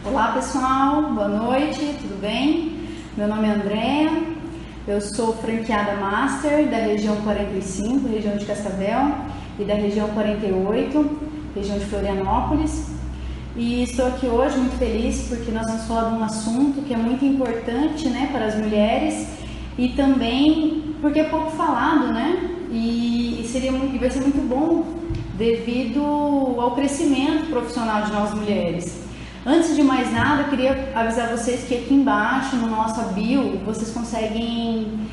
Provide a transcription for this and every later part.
Olá pessoal, boa noite, tudo bem? Meu nome é Andréa, eu sou franqueada Master da região 45, região de Cascavel, e da região 48, região de Florianópolis. E estou aqui hoje muito feliz porque nós vamos falar de um assunto que é muito importante, né, para as mulheres e também porque é pouco falado, né? E vai ser muito bom devido ao crescimento profissional de nós mulheres. Antes de mais nada, eu queria avisar vocês que aqui embaixo no nosso bio vocês conseguem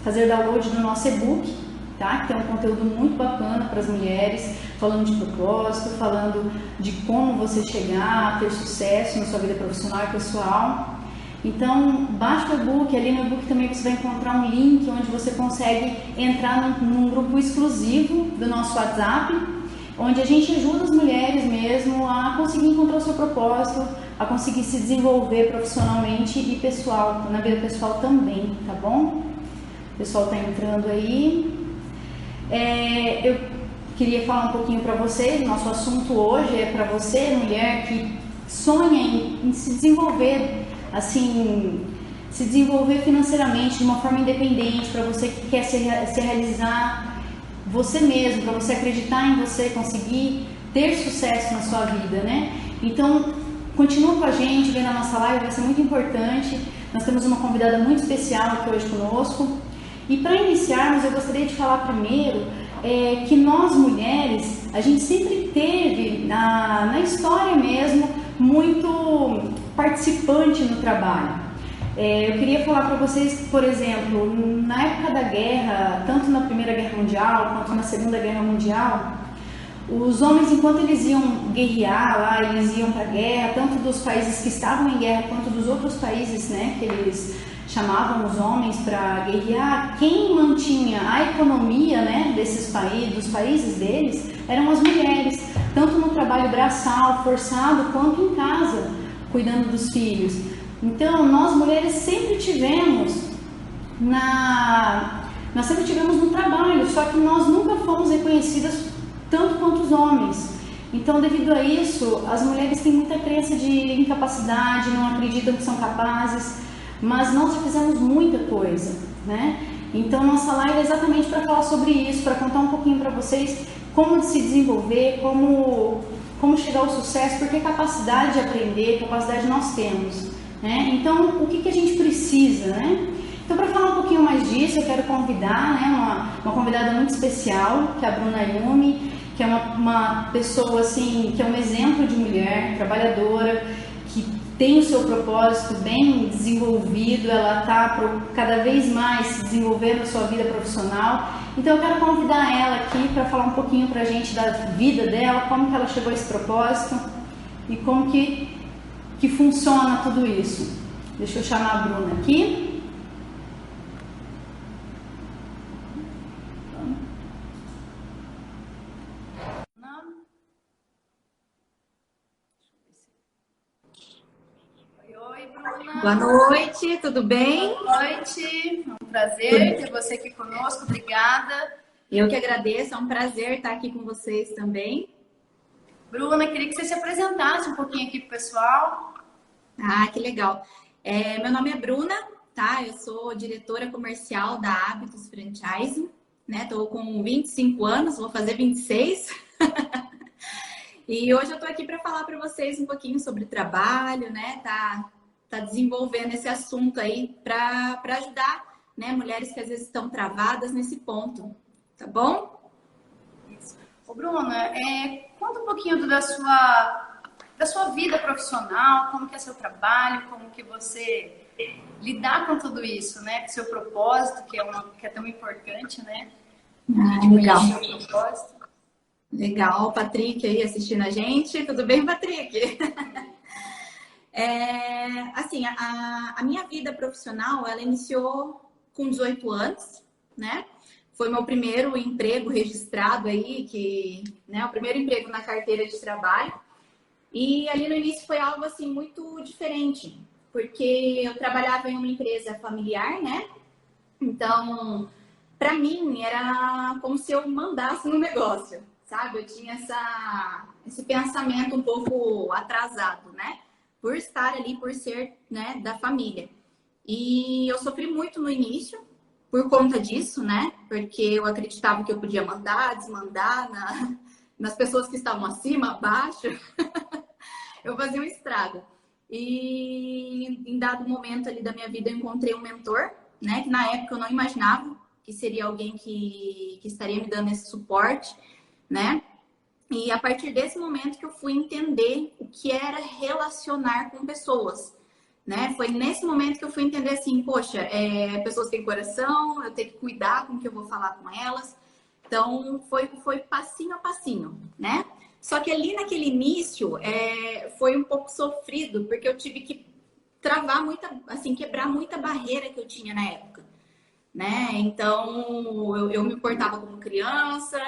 fazer download do nosso e-book, tá? Que tem um conteúdo muito bacana para as mulheres, falando de propósito, falando de como você chegar a ter sucesso na sua vida profissional e pessoal. Então, baixa o e-book, ali no e-book também você vai encontrar um link onde você consegue entrar num grupo exclusivo do nosso WhatsApp, onde a gente ajuda as mulheres mesmo a conseguir encontrar o seu propósito, a conseguir se desenvolver profissionalmente e pessoal, na vida pessoal também, tá bom? O pessoal tá entrando aí. Eu queria falar um pouquinho para vocês, nosso assunto hoje é para você, mulher que sonha em se desenvolver, assim, se desenvolver financeiramente de uma forma independente, para você que quer se realizar você mesmo, para você acreditar em você, conseguir ter sucesso na sua vida, né? Então, continua com a gente, vem na nossa live, vai ser muito importante. Nós temos uma convidada muito especial aqui hoje conosco. E para iniciarmos, eu gostaria de falar primeiro que nós mulheres, a gente sempre teve na história mesmo muito participante no trabalho. Eu queria falar para vocês, por exemplo, na época da guerra, tanto na Primeira Guerra Mundial quanto na Segunda Guerra Mundial, os homens, enquanto eles iam guerrear lá, eles iam para a guerra, tanto dos países que estavam em guerra quanto dos outros países, né, que eles chamavam os homens para guerrear, quem mantinha a economia, né, desses países, dos países deles, eram as mulheres, tanto no trabalho braçal, forçado, quanto em casa, cuidando dos filhos. Então, nós mulheres sempre tivemos nós sempre tivemos no trabalho, só que nós nunca fomos reconhecidas tanto quanto os homens. Então, devido a isso, as mulheres têm muita crença de incapacidade, não acreditam que são capazes, mas nós já fizemos muita coisa, né? Então, nossa live é exatamente para falar sobre isso, para contar um pouquinho para vocês como se desenvolver, como chegar ao sucesso, porque capacidade de aprender, capacidade nós temos. Né? Então, o que a gente precisa, né? Então, para falar um pouquinho mais disso, eu quero convidar, né, uma convidada muito especial, que é a Bruna Yumi, que é uma pessoa assim, que é um exemplo de mulher trabalhadora, que tem o seu propósito bem desenvolvido, ela está cada vez mais se desenvolvendo na sua vida profissional. Então, eu quero convidar ela aqui para falar um pouquinho para a gente da vida dela, como que ela chegou a esse propósito e como que funciona tudo isso. Deixa eu chamar a Bruna aqui. Oi, Bruna. Boa noite, tudo bem? Boa noite, é um prazer ter você aqui conosco, obrigada. Eu que agradeço, é um prazer estar aqui com vocês também. Bruna, queria que você se apresentasse um pouquinho aqui pro pessoal. Ah, que legal. Meu nome é Bruna, tá? Eu sou diretora comercial da Hábitos Franchising, né? Tô com 25 anos, vou fazer 26. E hoje eu tô aqui para falar para vocês um pouquinho sobre trabalho, né? Tá desenvolvendo esse assunto aí para ajudar, né, mulheres que às vezes estão travadas nesse ponto, tá bom? Isso. Ô, Bruna, conta um pouquinho da sua vida profissional, como que é seu trabalho, como que você lidar com tudo isso, né? Com seu propósito, que é tão importante, né? Legal. Seu propósito. Legal, o Patrick aí assistindo a gente. Tudo bem, Patrick? Assim, a minha vida profissional, ela iniciou com 18 anos, né? Foi meu primeiro emprego registrado aí, né? O primeiro emprego na carteira de trabalho. E ali no início foi algo assim muito diferente, porque eu trabalhava em uma empresa familiar, né? Então, para mim era como se eu mandasse no negócio, sabe? Eu tinha esse pensamento um pouco atrasado, né? Por estar ali, por ser, né, da família. E eu sofri muito no início por conta disso, né? Porque eu acreditava que eu podia mandar, desmandar nas pessoas que estavam acima, abaixo. Eu fazia um estrago. E em dado momento ali da minha vida eu encontrei um mentor, né? Que na época eu não imaginava que seria alguém que estaria me dando esse suporte, né? E a partir desse momento que eu fui entender o que era relacionar com pessoas, né? Foi nesse momento que eu fui entender assim, poxa, pessoas têm coração, eu tenho que cuidar com o que eu vou falar com elas. Então, foi passinho a passinho, né? Só que ali naquele início, foi um pouco sofrido, porque eu tive que travar muita, assim, quebrar muita barreira que eu tinha na época, né? Então, eu me portava como criança,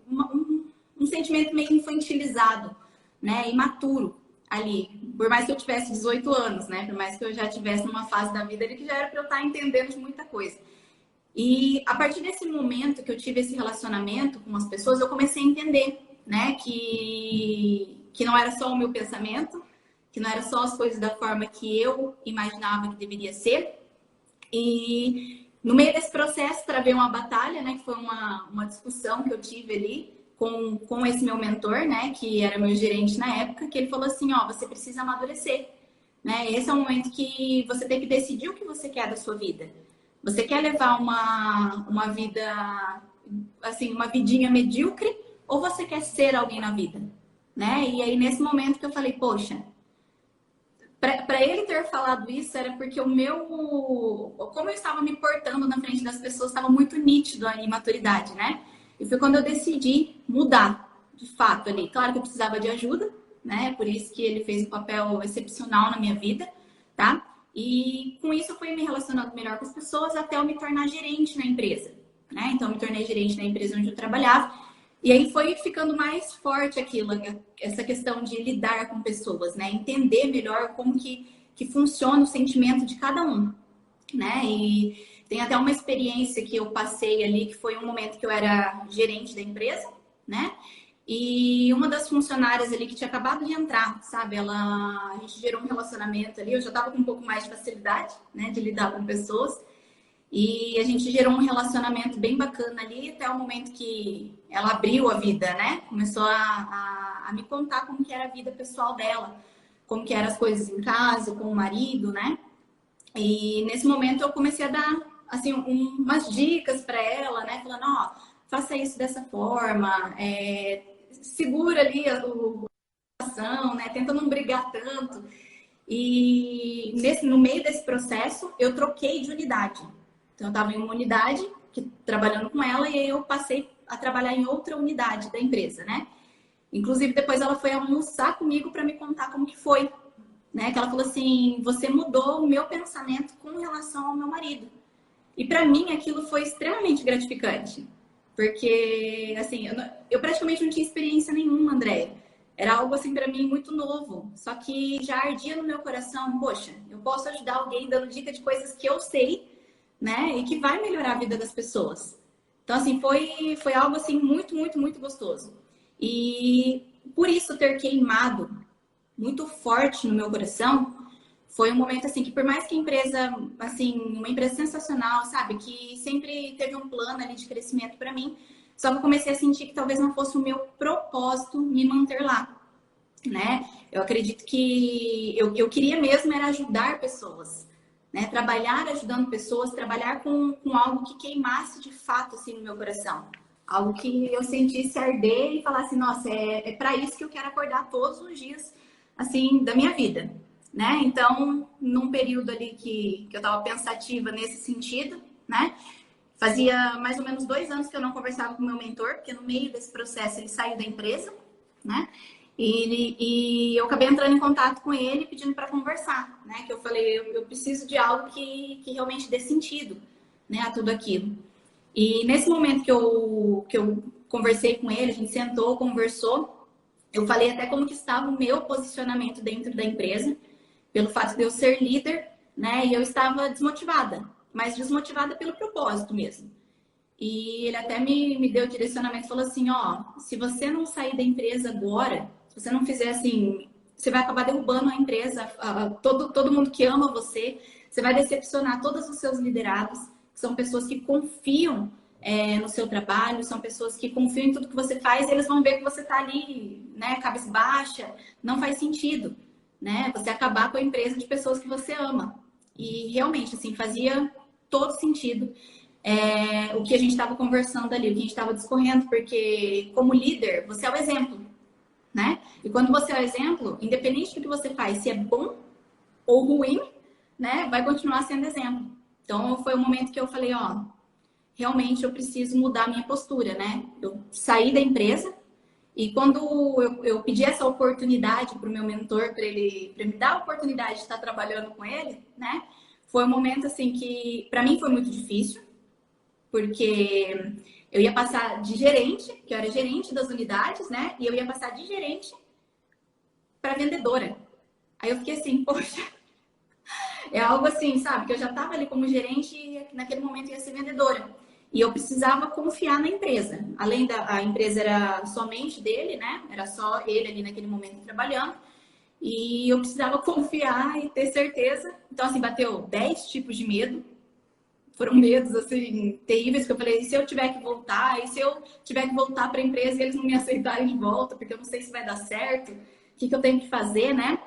um sentimento meio infantilizado, né? Imaturo ali. Por mais que eu tivesse 18 anos, né? Por mais que eu já tivesse numa fase da vida ali que já era para eu estar entendendo de muita coisa. E a partir desse momento que eu tive esse relacionamento com as pessoas, eu comecei a entender, né? Que não era só o meu pensamento, que não era só as coisas da forma que eu imaginava que deveria ser. E no meio desse processo, travei uma batalha, né? Que foi uma discussão que eu tive ali com esse meu mentor, né? Que era meu gerente na época, que ele falou assim, ó, você precisa amadurecer, né? Esse é o momento que você tem que decidir o que você quer da sua vida. Você quer levar uma vida, assim, uma vidinha medíocre, ou você quer ser alguém na vida, né? E aí, nesse momento que eu falei, poxa, para ele ter falado isso era porque como eu estava me portando na frente das pessoas, estava muito nítido a imaturidade, né? E foi quando eu decidi mudar, de fato, ali. Claro que eu precisava de ajuda, né? Por isso que ele fez um papel excepcional na minha vida, tá? E com isso eu fui me relacionando melhor com as pessoas até eu me tornar gerente na empresa, né? Então eu me tornei gerente na empresa onde eu trabalhava. E aí foi ficando mais forte aquilo, essa questão de lidar com pessoas, né? Entender melhor como que funciona o sentimento de cada um, né? E tem até uma experiência que eu passei ali, que foi um momento que eu era gerente da empresa, né? E uma das funcionárias ali que tinha acabado de entrar, sabe? A gente gerou um relacionamento ali, eu já estava com um pouco mais de facilidade, né? De lidar com pessoas. E a gente gerou um relacionamento bem bacana ali, até o momento que ela abriu a vida, né? Começou a me contar como que era a vida pessoal dela, como que eram as coisas em casa, com o marido, né? E nesse momento eu comecei a dar, assim, umas dicas para ela, né? Falando, ó, faça isso dessa forma, segura ali a situação, né? Tenta não brigar tanto. E no meio desse processo, eu troquei de unidade. Então, eu estava em uma unidade, trabalhando com ela, e aí eu passei a trabalhar em outra unidade da empresa, né? Inclusive, depois ela foi almoçar comigo para me contar como que foi, né? Que ela falou assim, você mudou o meu pensamento com relação ao meu marido. E para mim, aquilo foi extremamente gratificante. Porque, assim, eu praticamente não tinha experiência nenhuma, André. Era algo, assim, para mim muito novo. Só que já ardia no meu coração, poxa, eu posso ajudar alguém dando dica de coisas que eu sei, né? E que vai melhorar a vida das pessoas. Então, assim, foi algo, assim, muito, muito, muito gostoso. E por isso ter queimado muito forte no meu coração, foi um momento, assim, que por mais que a empresa, assim, uma empresa sensacional, sabe? Que sempre teve um plano ali de crescimento para mim, só que eu comecei a sentir que talvez não fosse o meu propósito me manter lá, né? Eu acredito que eu queria mesmo era ajudar pessoas, né? Trabalhar ajudando pessoas, trabalhar com algo que queimasse de fato assim no meu coração. Algo que eu sentisse arder e falasse, nossa, é para isso que eu quero acordar todos os dias, assim, da minha vida, né? Então, num período ali que eu estava pensativa nesse sentido, né? Fazia mais ou menos 2 anos que eu não conversava com o meu mentor, porque no meio desse processo ele saiu da empresa, né? E eu acabei entrando em contato com ele pedindo para conversar, né? Que eu falei, eu preciso de algo que realmente dê sentido, né, a tudo aquilo. E nesse momento que eu conversei com ele, a gente sentou, conversou, eu falei até como que estava o meu posicionamento dentro da empresa, pelo fato de eu ser líder, né? E eu estava desmotivada, mas desmotivada pelo propósito mesmo. e ele até me deu direcionamento, falou assim, ó, se você não sair da empresa agora, se você não fizer assim, você vai acabar derrubando a empresa, todo mundo que ama você, você vai decepcionar todos os seus liderados, que são pessoas que confiam no seu trabalho, são pessoas que confiam em tudo que você faz, e eles vão ver que você tá ali, né, cabisbaixa, não faz sentido, né, você acabar com a empresa de pessoas que você ama. E realmente, assim, fazia todo sentido o que a gente estava conversando ali, o que a gente estava discorrendo, porque como líder, você é o exemplo, né? E quando você é o exemplo, independente do que você faz, se é bom ou ruim, né, vai continuar sendo exemplo. Então, foi o momento que eu falei, ó, realmente eu preciso mudar a minha postura, né? Eu saí da empresa e quando eu pedi essa oportunidade para o meu mentor, para ele me dar a oportunidade de estar trabalhando com ele, né? Foi um momento, assim, que para mim foi muito difícil, porque eu ia passar de gerente, que eu era gerente das unidades, né? E eu ia passar de gerente para vendedora. Aí eu fiquei assim, poxa, é algo assim, sabe? Que eu já estava ali como gerente e naquele momento ia ser vendedora. E eu precisava confiar na empresa. Além a empresa era somente dele, né? Era só ele ali naquele momento trabalhando. E eu precisava confiar e ter certeza. Então, assim, bateu 10 tipos de medo. Foram medos, assim, terríveis, que eu falei, e se eu tiver que voltar? E se eu tiver que voltar para a empresa e eles não me aceitarem de volta, porque eu não sei se vai dar certo? O que eu tenho que fazer, né?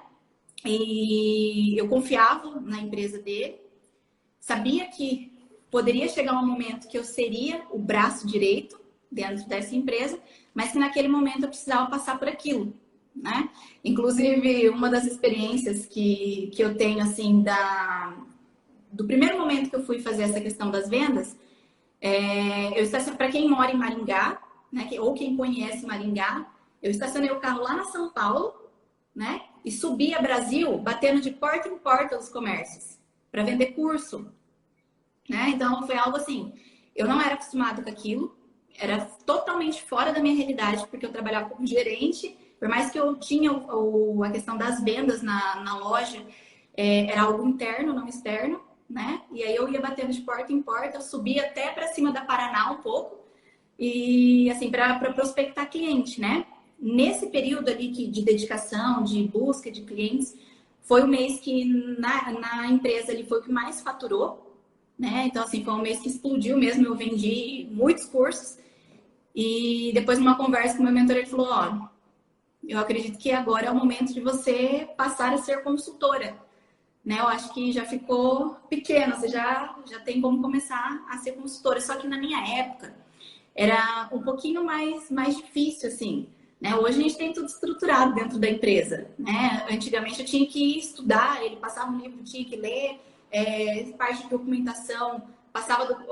E eu confiava na empresa dele, sabia que poderia chegar um momento que eu seria o braço direito dentro dessa empresa, mas que naquele momento eu precisava passar por aquilo, né? Inclusive, uma das experiências que eu tenho, assim, do primeiro momento que eu fui fazer essa questão das vendas, para quem mora em Maringá, né, ou quem conhece Maringá, eu estacionei o carro lá na São Paulo, né, e subi a Brasil batendo de porta em porta dos comércios para vender curso, né? Então foi algo assim, eu não era acostumada com aquilo, era totalmente fora da minha realidade, porque eu trabalhava como gerente, por mais que eu tinha a questão das vendas na loja, era algo interno, não externo, né? E aí eu ia batendo de porta em porta, eu subia até para cima da Paraná um pouco, e assim, para prospectar cliente, né? Nesse período ali de dedicação, de busca de clientes, foi o mês que na empresa ali foi o que mais faturou, né? Então, assim, foi um mês que explodiu mesmo, eu vendi muitos cursos. E depois, numa conversa com o meu mentor, ele falou, ó, eu acredito que agora é o momento de você passar a ser consultora, né? Eu acho que já ficou pequeno, você já tem como começar a ser consultora. Só que na minha época, era um pouquinho mais difícil, assim, né? Hoje a gente tem tudo estruturado dentro da empresa, né? Antigamente eu tinha que estudar, ele passava um livro, tinha que ler, parte de documentação, passava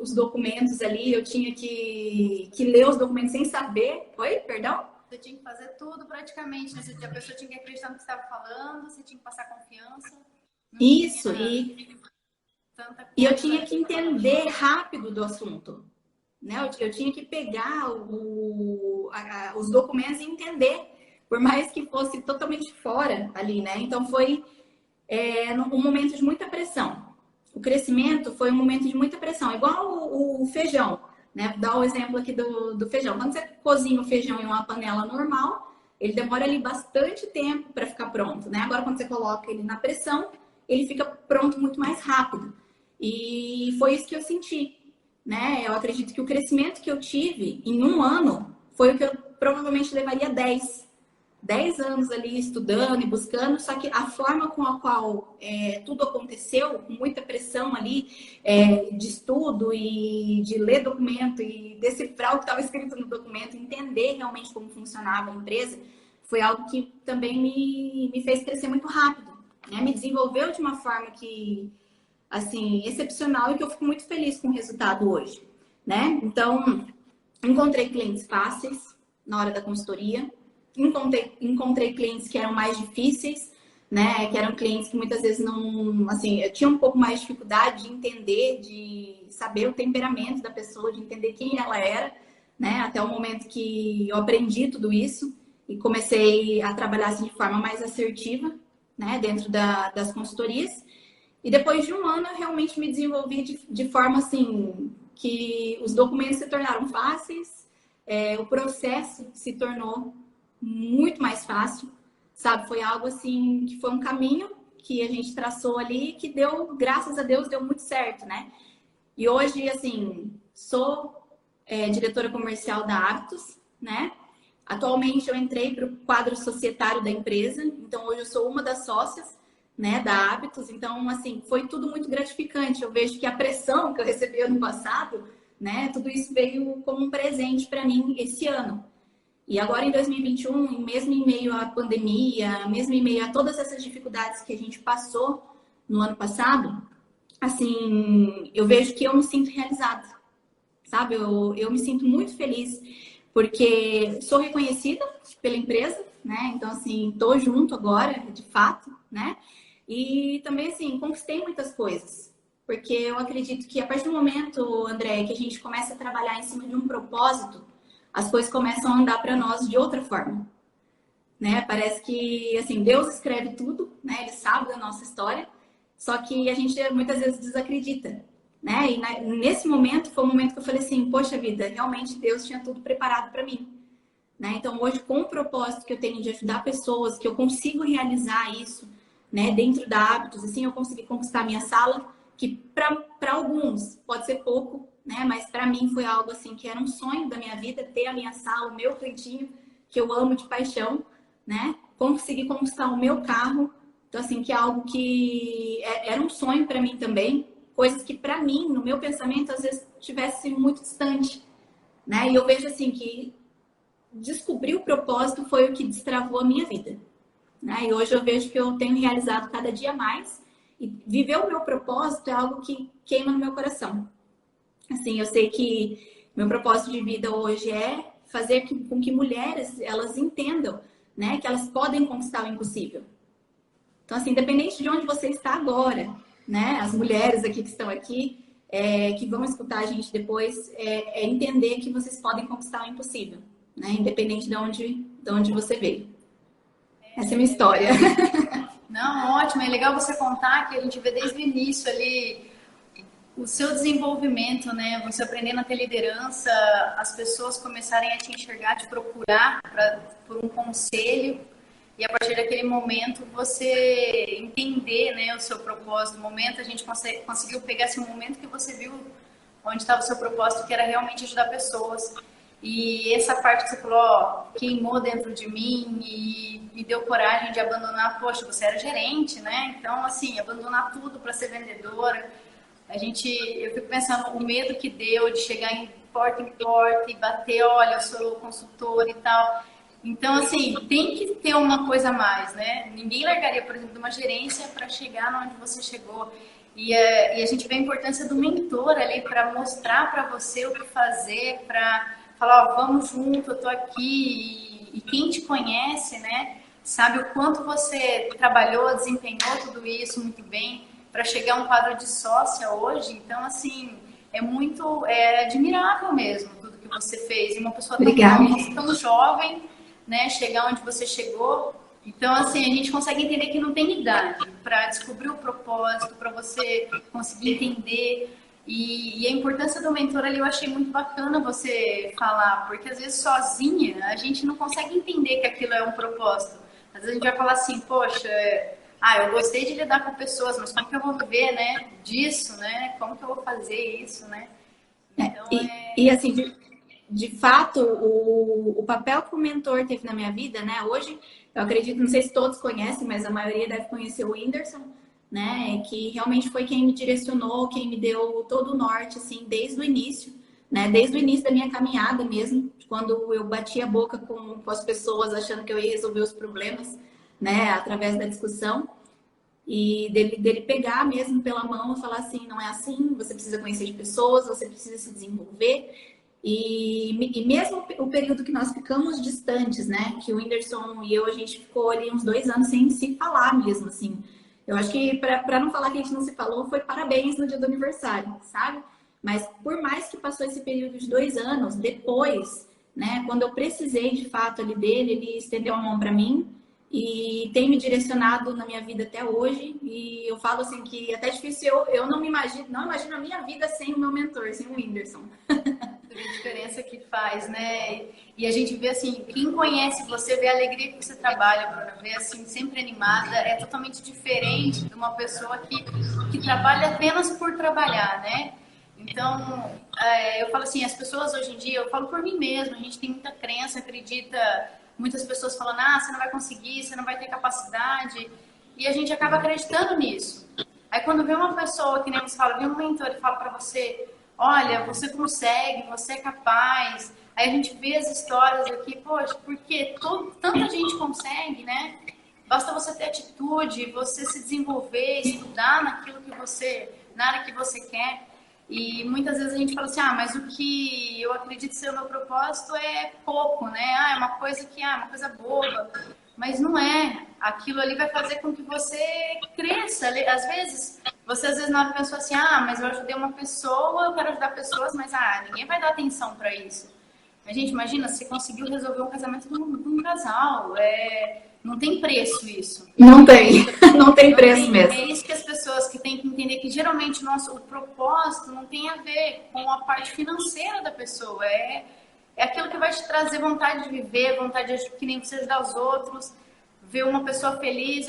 os documentos ali, eu tinha que ler os documentos sem saber. Oi, perdão? Você tinha que fazer tudo praticamente, né? A pessoa tinha que acreditar no que você estava falando, você tinha que passar confiança. Isso, e eu tinha que entender rápido do assunto, né? Eu tinha que pegar os documentos e entender, por mais que fosse totalmente fora ali, né? Então foi um momento de muita pressão. O crescimento foi um momento de muita pressão, igual o feijão, né? Vou dar o exemplo aqui do feijão. Quando você cozinha o feijão em uma panela normal, ele demora ali bastante tempo para ficar pronto, né? Agora, quando você coloca ele na pressão, ele fica pronto muito mais rápido. E foi isso que eu senti, né? Eu acredito que o crescimento que eu tive em um ano foi o que eu provavelmente levaria 10 anos ali estudando e buscando, só que a forma com a qual tudo aconteceu, com muita pressão ali de estudo e de ler documento e decifrar o que estava escrito no documento, entender realmente como funcionava a empresa, foi algo que também me fez crescer muito rápido, né? Me desenvolveu de uma forma que, assim, excepcional, e que eu fico muito feliz com o resultado hoje, né? Então, encontrei clientes fáceis na hora da consultoria, encontrei clientes que eram mais difíceis, né? Que eram clientes que muitas vezes não, assim, eu tinha um pouco mais de dificuldade de entender, de saber o temperamento da pessoa, de entender quem ela era, né? Até o momento que eu aprendi tudo isso e comecei a trabalhar assim, de forma mais assertiva, né? Dentro das consultorias. E depois de um ano, eu realmente me desenvolvi de forma assim que os documentos se tornaram fáceis, o processo se tornou muito mais fácil, sabe? Foi algo assim, que foi um caminho que a gente traçou ali, que deu, graças a Deus, deu muito certo, né? E hoje, assim, sou diretora comercial da Hábitos, né? Atualmente eu entrei para o quadro societário da empresa, então hoje eu sou uma das sócias, né, da Hábitos. Então, assim, foi tudo muito gratificante. Eu vejo que a pressão que eu recebi ano passado, né, tudo isso veio como um presente para mim esse ano. E agora em 2021, mesmo em meio à pandemia, mesmo em meio a todas essas dificuldades que a gente passou no ano passado, assim, eu vejo que eu me sinto realizada, sabe? Eu me sinto muito feliz porque sou reconhecida pela empresa, né? Então, assim, tô junto agora, de fato, né? E também, assim, conquistei muitas coisas. Porque eu acredito que a partir do momento, André, que a gente começa a trabalhar em cima de um propósito, as coisas começam a andar para nós de outra forma, né? Parece que, assim, Deus escreve tudo, né? Ele sabe da nossa história, só que a gente muitas vezes desacredita, né? E nesse momento foi um momento que eu falei assim, poxa vida, realmente Deus tinha tudo preparado para mim, né? Então hoje, com o propósito que eu tenho de ajudar pessoas, que eu consigo realizar isso, né? Dentro da Hábitos, assim, eu consegui conquistar a minha sala, que para alguns pode ser pouco, né? Mas para mim foi algo assim que era um sonho da minha vida, ter a minha sala, o meu cantinho, que eu amo de paixão, né? Consegui conquistar o meu carro, então assim, que é algo que era um sonho para mim também, coisas que para mim, no meu pensamento, às vezes tivesse muito distante, né? E eu vejo assim que descobrir o propósito foi o que destravou a minha vida, né? E hoje eu vejo que eu tenho realizado cada dia mais, e viver o meu propósito é algo que queima no meu coração. Assim, eu sei que meu propósito de vida hoje é fazer com que mulheres, elas entendam, né, que elas podem conquistar o impossível. Então, assim, independente de onde você está agora, né, as mulheres aqui que estão aqui, que vão escutar a gente depois, entender que vocês podem conquistar o impossível, né, independente de onde você veio. Essa é a minha história. Não, ótimo. É legal você contar que a gente vê desde o início ali o seu desenvolvimento, né? Você aprendendo a ter liderança, as pessoas começarem a te enxergar, te procurar por um conselho, e a partir daquele momento você entender, né, o seu propósito. No momento a gente conseguiu pegar esse momento que você viu onde estava o seu propósito, que era realmente ajudar pessoas. E essa parte que você falou, ó, queimou dentro de mim e me deu coragem de abandonar. Poxa, você era gerente, né? Então, assim, abandonar tudo para ser vendedora. Eu fico pensando o medo que deu de chegar em porta e bater, olha, eu sou consultora e tal. Então, assim, tem que ter uma coisa a mais, né? Ninguém largaria, por exemplo, de uma gerência para chegar onde você chegou. E a gente vê a importância do mentor ali para mostrar para você o que fazer, para falar, ó, vamos junto, eu tô aqui. E quem te conhece, né, sabe o quanto você trabalhou, desempenhou tudo isso muito bem para chegar a um quadro de sócia hoje. Então, assim, é admirável mesmo tudo que você fez. E uma pessoa tão jovem, né, chegar onde você chegou. Então, assim, a gente consegue entender que não tem idade para descobrir o propósito, para você conseguir entender. E a importância do mentor ali eu achei muito bacana você falar, porque às vezes sozinha a gente não consegue entender que aquilo é um propósito. Às vezes a gente vai falar assim, poxa, eu gostei de lidar com pessoas, mas como que eu vou viver, né, disso, né? Como que eu vou fazer isso, né? Então, e assim, de fato, o papel que o mentor teve na minha vida, né? Hoje, eu acredito, não sei se todos conhecem, mas a maioria deve conhecer o Whindersson, né? Que realmente foi quem me direcionou, quem me deu todo o norte, assim, desde o início, né? Desde o início da minha caminhada mesmo, quando eu bati a boca com as pessoas achando que eu ia resolver os problemas, né? Através da discussão. E dele pegar mesmo pela mão e falar assim, não é assim, você precisa conhecer de pessoas, você precisa se desenvolver. E mesmo o período que nós ficamos distantes, né? Que o Whindersson e eu, a gente ficou ali uns 2 anos sem se falar mesmo, assim. Eu acho que, para não falar que a gente não se falou, foi parabéns no dia do aniversário, sabe? Mas por mais que passou esse período de 2 anos, depois, né? Quando eu precisei de fato ali dele, ele estendeu a mão para mim, e tem me direcionado na minha vida até hoje. E eu falo assim que é até difícil, eu não imagino a minha vida sem o meu mentor, sem o Whindersson. A diferença que faz, né? E a gente vê assim, quem conhece você, vê a alegria que você trabalha, Bruna, vê assim, sempre animada, é totalmente diferente de uma pessoa que trabalha apenas por trabalhar, né? Então, eu falo assim, as pessoas hoje em dia, eu falo por mim mesma, a gente tem muita crença, acredita, muitas pessoas falando, ah, você não vai conseguir, você não vai ter capacidade, e a gente acaba acreditando nisso. Aí quando vê uma pessoa, que nem você fala, vê um mentor e fala pra você, olha, você consegue, você é capaz. Aí a gente vê as histórias aqui, poxa, porque tanta gente consegue, né? Basta você ter atitude, você se desenvolver, estudar na área que você quer. E muitas vezes a gente fala assim, ah, mas o que eu acredito ser o meu propósito é pouco, né? Ah, é uma coisa uma coisa boba. Mas não é. Aquilo ali vai fazer com que você cresça. Às vezes, você às vezes na hora pensou assim, ah, mas eu ajudei uma pessoa, eu quero ajudar pessoas, mas ninguém vai dar atenção para isso. A gente imagina, você conseguiu resolver um casamento de um casal. Não tem preço isso. Não tem, não tem preço mesmo. É isso que as pessoas que têm que entender, que geralmente o propósito não tem a ver com a parte financeira da pessoa. É aquilo que vai te trazer vontade de viver, vontade de que nem você ajudar os outros, ver uma pessoa feliz.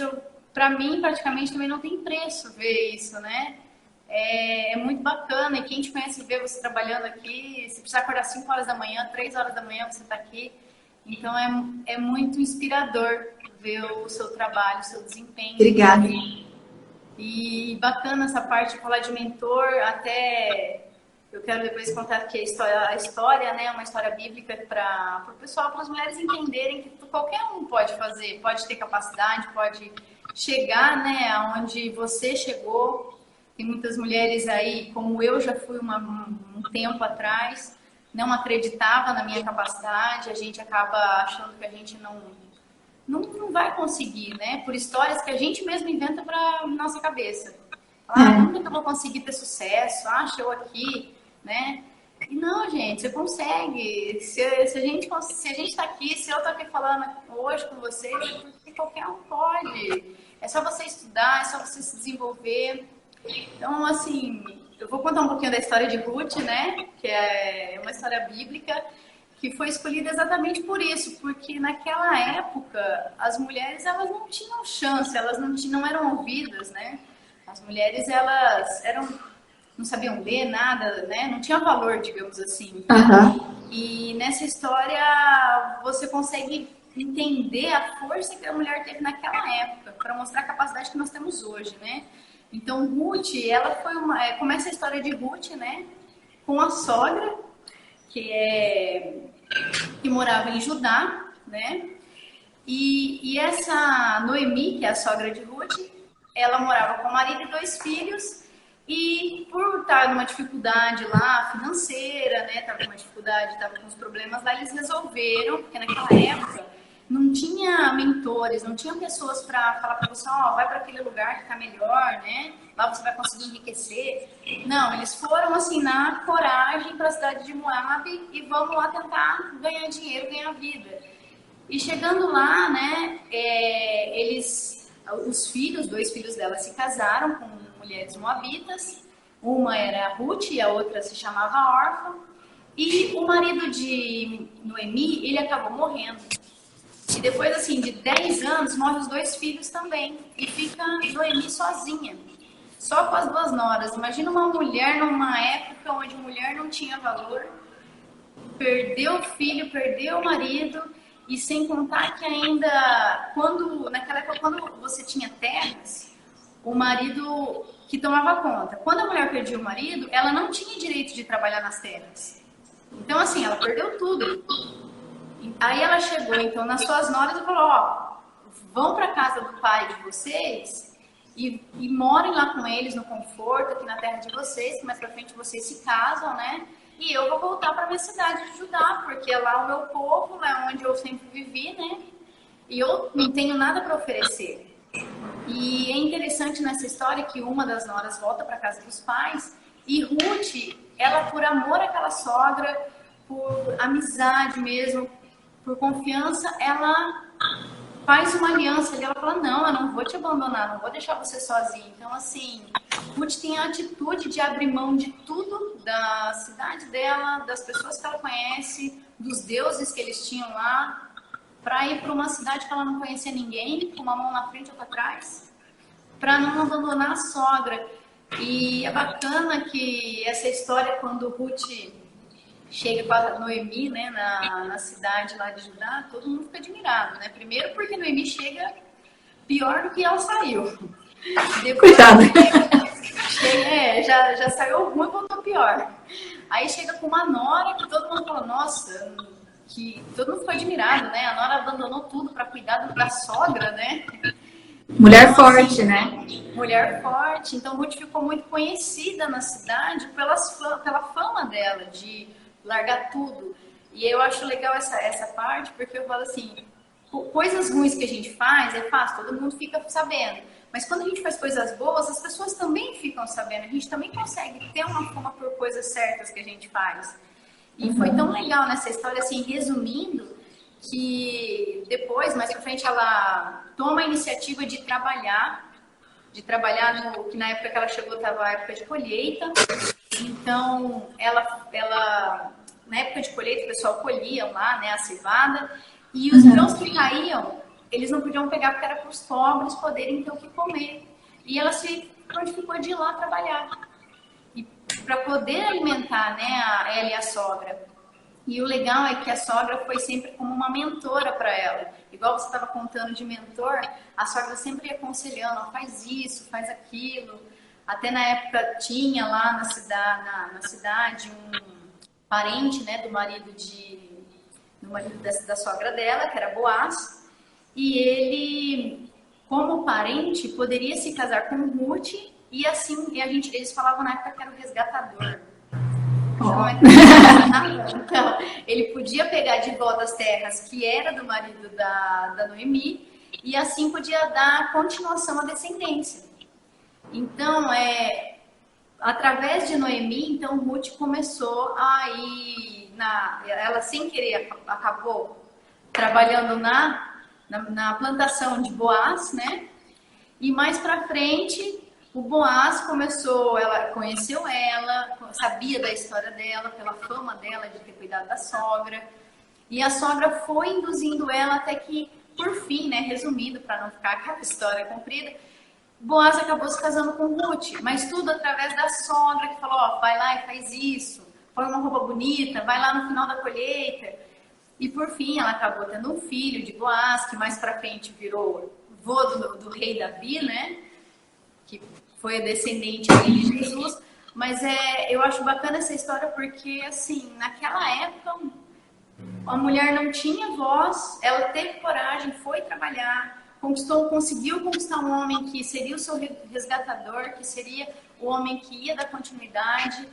Para mim, praticamente, também não tem preço ver isso, né? É muito bacana. E quem te conhece vê você trabalhando aqui, se precisar acordar 5 horas da manhã, 3 horas da manhã, você está aqui. Então, é muito inspirador ver o seu trabalho, o seu desempenho. Obrigada. E bacana essa parte de falar de mentor, até eu quero depois contar aqui a história, né, uma história bíblica para o pessoal, para as mulheres entenderem que qualquer um pode fazer, pode ter capacidade, pode chegar, né, aonde você chegou. Tem muitas mulheres aí, como eu já fui um tempo atrás, não acreditava na minha capacidade, a gente acaba achando que a gente não vai conseguir, né? Por histórias que a gente mesmo inventa para nossa cabeça. Nunca que eu vou conseguir ter sucesso, eu aqui, né? E não, gente, você consegue. Se a gente está aqui, se eu estou aqui falando hoje com vocês, é porque qualquer um pode. É só você estudar, é só você se desenvolver. Então, assim, eu vou contar um pouquinho da história de Ruth, né? Que é uma história bíblica que foi escolhida exatamente por isso, porque naquela época as mulheres elas não tinham chance, elas não eram ouvidas, né? As mulheres elas não sabiam ler nada, né? Não tinha valor, digamos assim. E nessa história você consegue entender a força que a mulher teve naquela época para mostrar a capacidade que nós temos hoje, né? Então Ruth, ela foi começa a história de Ruth, né? Com a sogra que morava em Judá, né? E essa Noemi, que é a sogra de Ruth, ela morava com o marido e 2 filhos, e por estar numa dificuldade lá financeira, né? Tava com uma dificuldade, tava com uns problemas lá, eles resolveram, porque naquela época não tinha mentores, não tinha pessoas para falar para você, vai para aquele lugar que tá melhor, né? Lá você vai conseguir enriquecer. Não, eles foram assim na coragem para a cidade de Moabe e vamos lá tentar ganhar dinheiro, ganhar vida. E chegando lá, né, os 2 filhos dela se casaram com mulheres moabitas. Uma era a Ruth e a outra se chamava Orfa. E o marido de Noemi, ele acabou morrendo. E depois, assim, de 10 anos, morrem os 2 filhos também. E fica Noemi sozinha, só com as 2 noras. Imagina uma mulher numa época onde a mulher não tinha valor, perdeu o filho, perdeu o marido, e sem contar que ainda, naquela época, quando você tinha terras, o marido que tomava conta. Quando a mulher perdia o marido, ela não tinha direito de trabalhar nas terras. Então, assim, ela perdeu tudo. Aí ela chegou, então, nas suas noras e falou, vão para casa do pai de vocês e morem lá com eles no conforto, aqui na terra de vocês, que mais pra frente vocês se casam, né? E eu vou voltar para minha cidade de Judá, porque é lá o meu povo, lá onde eu sempre vivi, né? E eu não tenho nada para oferecer. E é interessante nessa história que uma das noras volta para casa dos pais e Ruth, ela por amor àquela sogra, por amizade mesmo, por confiança, ela faz uma aliança ali, ela fala, não, eu não vou te abandonar, não vou deixar você sozinha. Então, assim, Ruth tem a atitude de abrir mão de tudo, da cidade dela, das pessoas que ela conhece, dos deuses que eles tinham lá, para ir para uma cidade que ela não conhecia ninguém, com uma mão na frente e outra atrás, para não abandonar a sogra. E é bacana que essa história, quando Ruth chega com a Noemi, né, na cidade lá de Judá, todo mundo fica admirado, né? Primeiro porque Noemi chega pior do que ela saiu. Depois, Coitada. já saiu ruim e voltou pior. Aí chega com uma nora que todo mundo fala, nossa, que todo mundo ficou admirado, né? A nora abandonou tudo para cuidar da sogra, né? Mulher Então, forte, assim, né? mulher forte. Então, Ruth ficou muito conhecida na cidade pela fama dela, de largar tudo. E eu acho legal essa parte, porque eu falo assim, coisas ruins que a gente faz é fácil, todo mundo fica sabendo. Mas quando a gente faz coisas boas, as pessoas também ficam sabendo. A gente também consegue ter uma fama por coisas certas que a gente faz. E foi tão legal nessa história, assim, resumindo, que depois, mais pra frente, ela toma a iniciativa de trabalhar no que na época que ela chegou estava a época de colheita. Então, ela na época de colheita, o pessoal colhia lá, né, a cevada, e os grãos que caíam, eles não podiam pegar porque era para os pobres poderem ter o que comer. E ela se prontificou de ir lá trabalhar e para poder alimentar, né, ela e a sogra. E o legal é que a sogra foi sempre como uma mentora para ela. Igual você estava contando de mentor, a sogra sempre ia aconselhando, ó, faz isso, faz aquilo. Até na época tinha lá na cidade um parente, né, do marido da sogra dela, que era Boaz, e ele, como parente, poderia se casar com Ruth e assim, eles falavam na época que era o resgatador. Então, ele podia pegar de volta as terras que era do marido da Noemi e assim podia dar continuação à descendência. Então, através de Noemi, então Ruth começou a ir ela sem querer acabou trabalhando na plantação de Boaz, né? E mais para frente o Boaz ela conheceu ela, sabia da história dela, pela fama dela de ter cuidado da sogra. E a sogra foi induzindo ela até que, por fim, né, resumindo, para não ficar aquela história comprida, Boaz acabou se casando com Ruth, mas tudo através da sogra que falou, ó, vai lá e faz isso, põe uma roupa bonita, vai lá no final da colheita. E por fim, ela acabou tendo um filho de Boaz, que mais para frente virou vô do rei Davi, né? Que foi a descendente de Jesus, mas eu acho bacana essa história porque, assim, naquela época, a mulher não tinha voz, ela teve coragem, foi trabalhar, conseguiu conquistar um homem que seria o seu resgatador, que seria o homem que ia dar continuidade,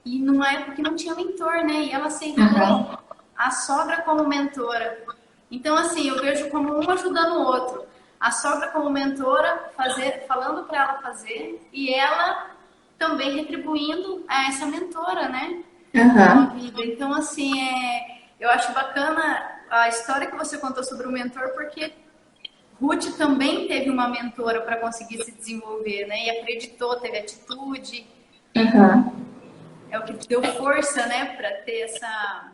e numa época que não tinha mentor, né? E ela aceitou a sogra como mentora. Então, assim, eu vejo como um ajudando o outro. A sogra como mentora, falando para ela fazer, e ela também retribuindo a essa mentora, né? Na vida. Então, assim, eu acho bacana a história que você contou sobre o mentor, porque Ruth também teve uma mentora para conseguir se desenvolver, né? E acreditou, teve atitude. É o que deu força, né, para ter essa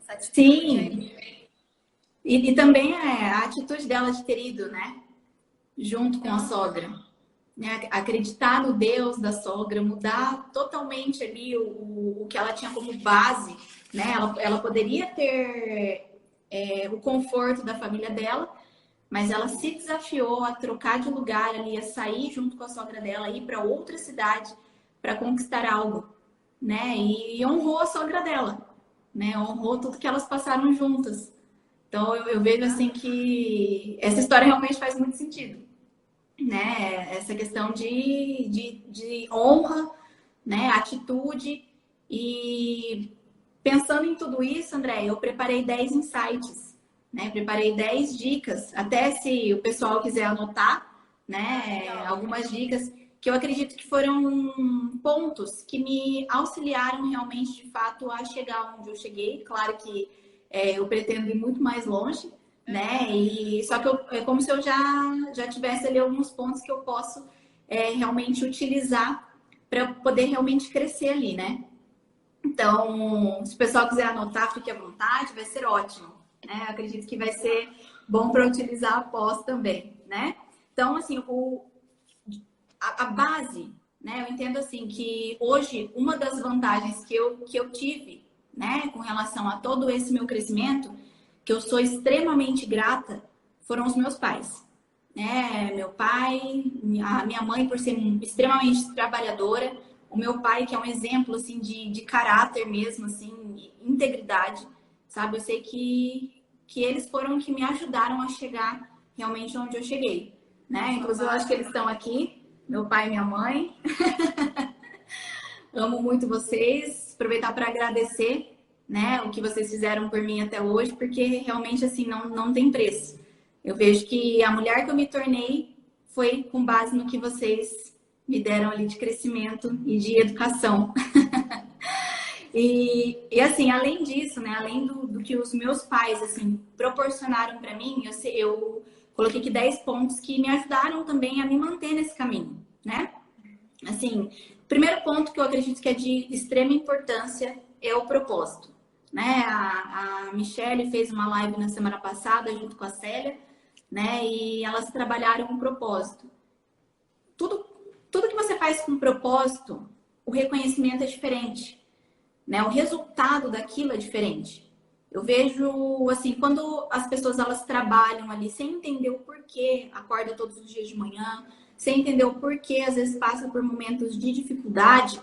atitude. Sim. E também a atitude dela de ter ido, né? Junto com a sogra. Né? Acreditar no Deus da sogra, mudar totalmente ali o que ela tinha como base, né? Ela poderia ter o conforto da família dela, mas ela se desafiou a trocar de lugar ali, a sair junto com a sogra dela, ir para outra cidade para conquistar algo, né? E honrou a sogra dela, né? Honrou tudo que elas passaram juntas. Então eu vejo assim que essa história realmente faz muito sentido, né? Essa questão de honra, né? Atitude. E pensando em tudo isso, André, eu preparei 10 insights, né? Preparei 10 dicas, até se o pessoal quiser anotar, né? Algumas dicas que eu acredito que foram pontos que me auxiliaram realmente, de fato, a chegar onde eu cheguei. Claro que eu pretendo ir muito mais longe, né? E só que é como se eu já tivesse ali alguns pontos que eu posso realmente utilizar para poder realmente crescer ali, né? Então, se o pessoal quiser anotar, fique à vontade, vai ser ótimo, né? Eu acredito que vai ser bom para utilizar após também, né? Então, assim, a base, né? Eu entendo assim que hoje uma das vantagens que eu tive, né, com relação a todo esse meu crescimento, que eu sou extremamente grata, foram os meus pais, né? Meu pai, a minha mãe por ser extremamente trabalhadora, o meu pai que é um exemplo assim de caráter mesmo, assim, integridade, sabe? Eu sei que eles foram que me ajudaram a chegar realmente onde eu cheguei, né? Inclusive eu acho que eles estão aqui, meu pai e minha mãe. Amo muito vocês. Aproveitar para agradecer, né, o que vocês fizeram por mim até hoje, porque realmente assim não tem preço. Eu vejo que a mulher que eu me tornei foi com base no que vocês me deram ali de crescimento e de educação. E assim, além disso, né, além do que os meus pais assim proporcionaram para mim, eu coloquei aqui 10 pontos que me ajudaram também a me manter nesse caminho, né? Assim, primeiro ponto que eu acredito que é de extrema importância é o propósito, né? A Michelle fez uma live na semana passada junto com a Célia, né? E elas trabalharam um propósito. Tudo, tudo que você faz com propósito, o reconhecimento é diferente, né? O resultado daquilo é diferente. Eu vejo, assim, quando as pessoas elas trabalham ali sem entender o porquê, acorda todos os dias de manhã, sem entender o porquê, às vezes passa por momentos de dificuldade,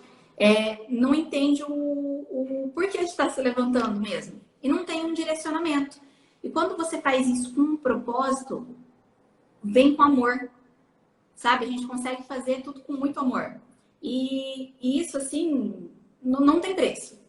não entende o porquê de estar se levantando mesmo. E não tem um direcionamento. E quando você faz isso com um propósito, vem com amor, sabe? A gente consegue fazer tudo com muito amor. E isso, assim, não tem preço,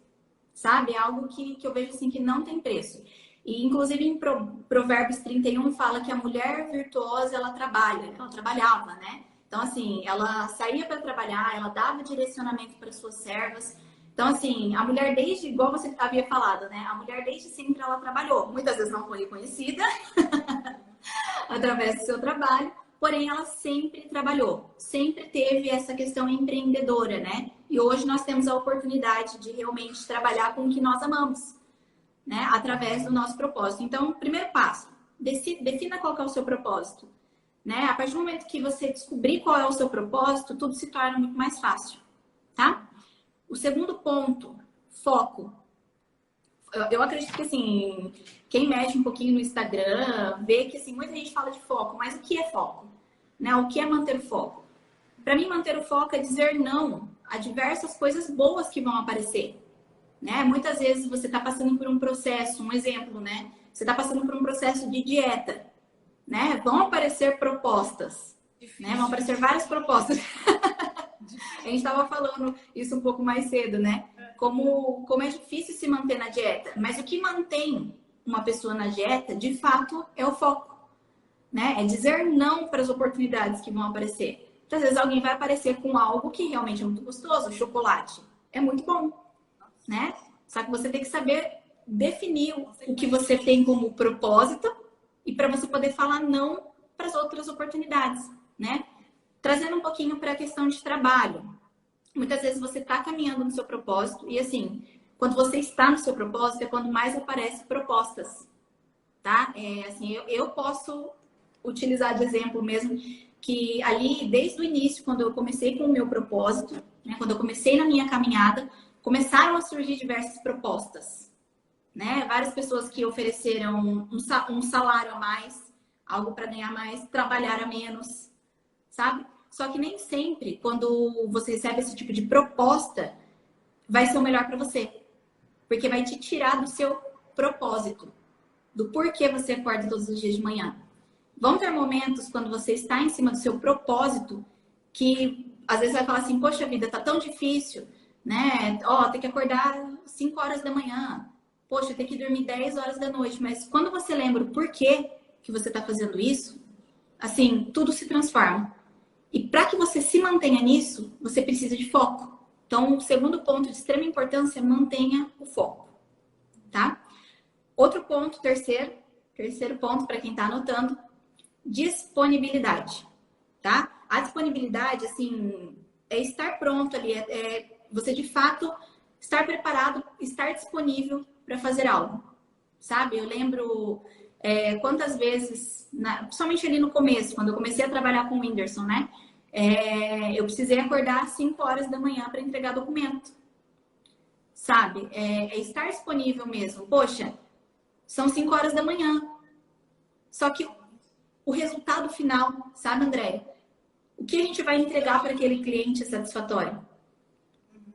sabe? É algo que eu vejo assim que não tem preço. E inclusive em Provérbios 31 fala que a mulher virtuosa ela trabalha, ela trabalhava, né? Então assim, ela saía para trabalhar, ela dava direcionamento para suas servas. Então assim, a mulher desde, igual você havia falado, né? A mulher desde sempre ela trabalhou. Muitas vezes não foi reconhecida através do seu trabalho, porém ela sempre trabalhou, sempre teve essa questão empreendedora, né? E hoje nós temos a oportunidade de realmente trabalhar com o que nós amamos, né? Através do nosso propósito. Então, primeiro passo, defina qual que é o seu propósito, né? A partir do momento que você descobrir qual é o seu propósito, tudo se torna muito mais fácil, tá? O segundo ponto, foco. Eu acredito que, assim, quem mexe um pouquinho no Instagram, vê que, assim, muita gente fala de foco, mas o que é foco? Né? O que é manter o foco? Para mim, manter o foco é dizer não a diversas coisas boas que vão aparecer, né? Muitas vezes você está passando por um processo, um exemplo, né? Você está passando por um processo de dieta, né? Vão aparecer propostas, né? Vão aparecer várias propostas. A gente estava falando isso um pouco mais cedo, né? Como é difícil se manter na dieta. Mas o que mantém uma pessoa na dieta, de fato, é o foco, né? É dizer não para as oportunidades que vão aparecer. Muitas vezes alguém vai aparecer com algo que realmente é muito gostoso, chocolate. É muito bom, né? Só que você tem que saber definir o que você tem como propósito e para você poder falar não para as outras oportunidades, né? Trazendo um pouquinho para a questão de trabalho. Muitas vezes você está caminhando no seu propósito e, assim, quando você está no seu propósito é quando mais aparecem propostas, tá? Assim, eu posso utilizar de exemplo mesmo que ali, desde o início, quando eu comecei com o meu propósito, né, quando eu comecei na minha caminhada, começaram a surgir diversas propostas, né? Várias pessoas que ofereceram um salário a mais, algo para ganhar mais, trabalhar a menos, sabe? Só que nem sempre, quando você recebe esse tipo de proposta, vai ser o melhor para você. Porque vai te tirar do seu propósito, do porquê você acorda todos os dias de manhã. Vão ter momentos quando você está em cima do seu propósito que às vezes vai falar assim, poxa vida, tá tão difícil, né? Ó, tem que acordar 5 horas da manhã. Poxa, tem que dormir 10 horas da noite. Mas quando você lembra o porquê que você está fazendo isso, assim, tudo se transforma. E para que você se mantenha nisso, você precisa de foco. Então, o segundo ponto de extrema importância é mantenha o foco, tá? Outro ponto, terceiro, Terceiro ponto, para quem está anotando, disponibilidade, tá? A disponibilidade, assim, é estar pronto ali, você de fato estar preparado, estar disponível para fazer algo, sabe? Eu lembro quantas vezes, principalmente ali no começo, quando eu comecei a trabalhar com o Whindersson, né? Eu precisei acordar às 5 horas da manhã para entregar documento, sabe? É estar disponível mesmo. Poxa, são 5 horas da manhã. Só que o resultado final, sabe, André? O que a gente vai entregar para aquele cliente satisfatório?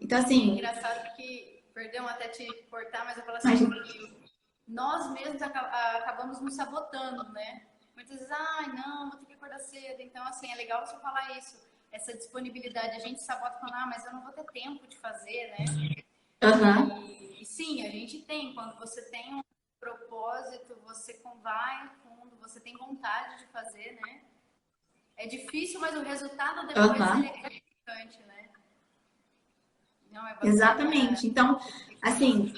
Então, assim... Engraçado que, perdão até te cortar, mas eu falo assim, nós mesmos acabamos nos sabotando, né? Muitas vezes, não, vou ter que acordar cedo. Então, assim, é legal você falar isso. Essa disponibilidade, a gente sabota falando, mas eu não vou ter tempo de fazer, né? Uhum. E sim, a gente tem. Quando você tem um propósito, você vai fundo, você tem vontade de fazer, né? É difícil, mas o resultado depois ele é gratificante, né? Não, é bacana. Exatamente. Então, assim,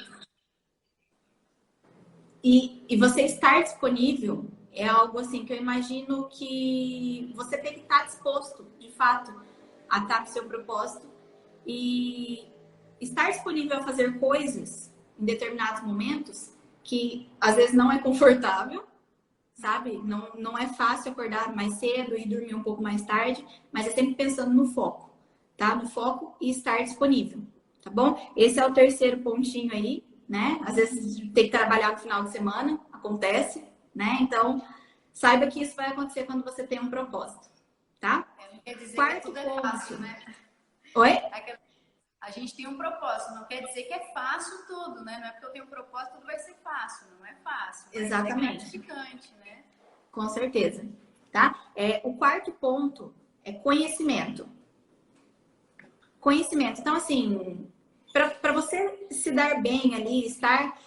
e você estar disponível é algo assim que eu imagino que você tem que estar disposto, de fato, a estar no seu propósito e estar disponível a fazer coisas em determinados momentos que às vezes não é confortável, sabe? Não é fácil acordar mais cedo e dormir um pouco mais tarde, mas é sempre pensando no foco, tá? No foco e estar disponível, tá bom? Esse é o terceiro pontinho aí, né? Às vezes tem que trabalhar no final de semana, acontece, né? Então, saiba que isso vai acontecer quando você tem um propósito, tá? Não quer dizer Quarto que tudo ponto. é fácil, né? Oi? A gente tem um propósito, não quer dizer que é fácil tudo, né? Não é porque eu tenho um propósito, tudo vai ser fácil, não é fácil. Exatamente. É gratificante, né? Com certeza, tá? O quarto ponto é conhecimento. Conhecimento. Então, assim, para você se dar bem ali, estar...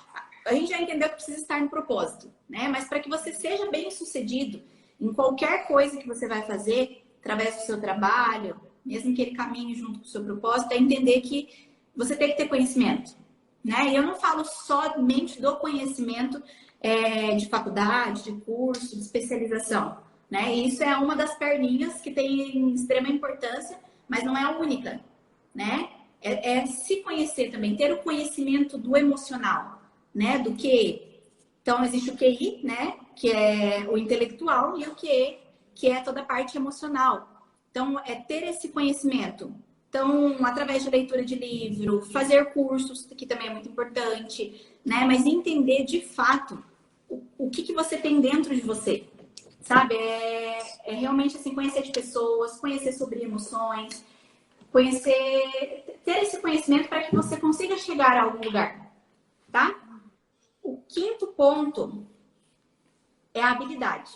A gente já entendeu que precisa estar no propósito, né? Mas para que você seja bem sucedido em qualquer coisa que você vai fazer, através do seu trabalho, mesmo que ele caminhe junto com o seu propósito, é entender que você tem que ter conhecimento, né? E eu não falo somente do conhecimento de faculdade, de curso, de especialização, né? E isso é uma das perninhas que tem extrema importância, mas não é a única, né? É se conhecer também, ter o conhecimento do emocional, né? Do QE. Então, existe o QI, né? Que é o intelectual, e o QE, que é toda a parte emocional. Então, é ter esse conhecimento. Então, através de leitura de livro, fazer cursos, que também é muito importante, né? Mas entender de fato o que você tem dentro de você, sabe? É realmente assim, conhecer de pessoas, conhecer sobre emoções, ter esse conhecimento para que você consiga chegar a algum lugar, tá? O quinto ponto é a habilidade.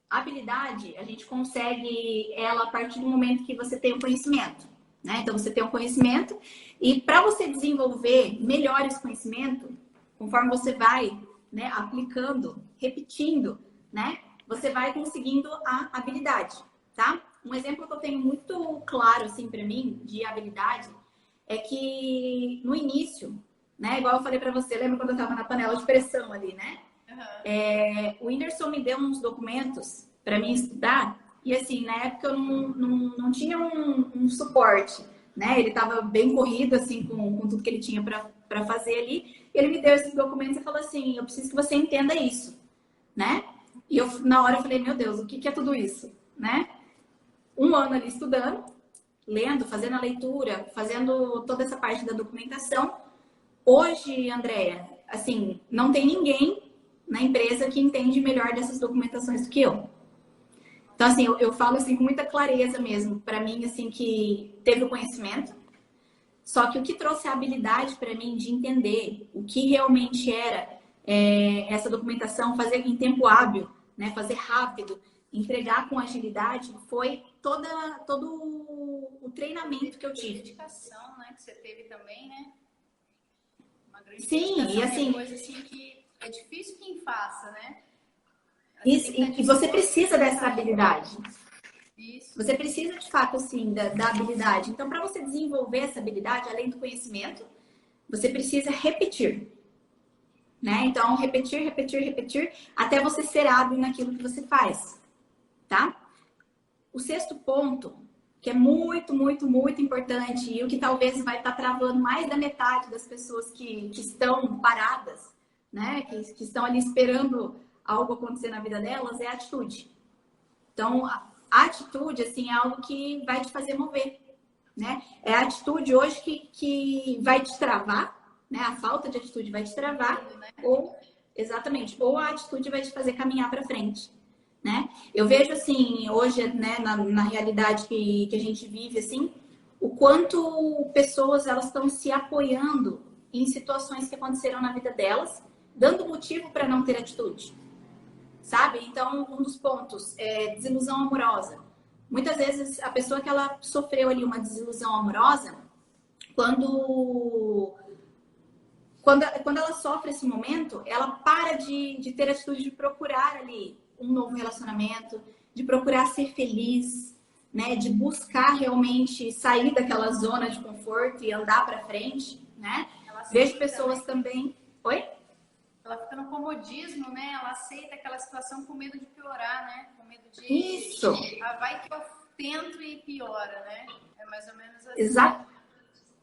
A habilidade, a gente consegue ela a partir do momento que você tem o conhecimento, né? Então, você tem um conhecimento e para você desenvolver melhor esse conhecimento, conforme você vai, né, aplicando, repetindo, né? Você vai conseguindo a habilidade, tá? Um exemplo que eu tenho muito claro, assim, para mim, de habilidade, é que no início, né? Igual eu falei para você, lembra quando eu estava na panela de pressão ali, né? O Whindersson me deu uns documentos para mim estudar e assim, na época eu não tinha um suporte, né? Ele estava bem corrido assim com tudo que ele tinha para fazer ali. Ele me deu esses documentos e falou assim, eu preciso que você entenda isso, né? E eu na hora eu falei, meu Deus, o que é tudo isso, né? Um ano ali estudando, lendo, fazendo a leitura, fazendo toda essa parte da documentação. Hoje, Andréia, assim, não tem ninguém na empresa que entende melhor dessas documentações do que eu. Então, assim, eu falo assim com muita clareza mesmo, para mim, assim, que teve o conhecimento, só que o que trouxe a habilidade para mim de entender o que realmente era essa documentação, fazer em tempo hábil, né, fazer rápido, entregar com agilidade, foi todo o treinamento que eu tive. Dedicação, né, que você teve também, né? Uma grande Sim, dedicação, e assim... é coisa assim que é difícil quem faça, né? E você precisa dessa habilidade. Isso. Você precisa, de fato, assim, da habilidade. Então, para você desenvolver essa habilidade, além do conhecimento, você precisa repetir, né? Então, repetir, repetir, repetir, até você ser hábil naquilo que você faz, tá? O sexto ponto, que é muito, muito, muito importante e o que talvez vai estar travando mais da metade das pessoas que estão paradas, né? Que estão ali esperando algo acontecer na vida delas, é a atitude. Então, a atitude, assim, é algo que vai te fazer mover, né? É a atitude hoje que vai te travar, né? A falta de atitude vai te travar, ou, exatamente, ou a atitude vai te fazer caminhar para frente, né? Eu vejo, assim, hoje, né, na realidade que a gente vive, assim, o quanto pessoas, elas estão se apoiando em situações que aconteceram na vida delas, dando motivo para não ter atitude, sabe? Então, um dos pontos é desilusão amorosa. Muitas vezes, a pessoa que ela sofreu ali uma desilusão amorosa, quando ela sofre esse momento, ela para de ter a atitude de procurar ali um novo relacionamento, de procurar ser feliz, né? De buscar realmente sair daquela zona de conforto e andar para frente, né? Vejo pessoas também... Oi? Ela fica no comodismo, né? Ela aceita aquela situação com medo de piorar, né? Com medo de... Isso! Ah, vai que eu tento e piora, né? É mais ou menos assim.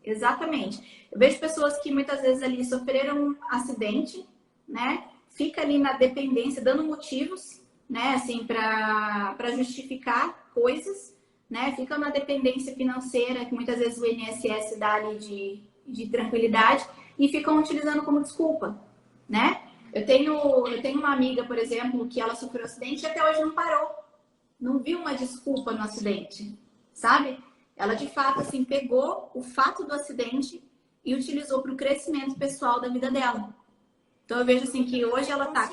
Exatamente. Eu vejo pessoas que muitas vezes ali sofreram um acidente, né? Fica ali na dependência, dando motivos, né? Assim, para justificar coisas, né? Fica na dependência financeira, que muitas vezes o INSS dá ali de tranquilidade, e ficam utilizando como desculpa, né? Eu tenho uma amiga, por exemplo, que ela sofreu um acidente e até hoje não parou. Não viu uma desculpa no acidente, sabe? Ela, de fato, assim, pegou o fato do acidente e utilizou para o crescimento pessoal da vida dela. Então, eu vejo, assim, que hoje ela tá...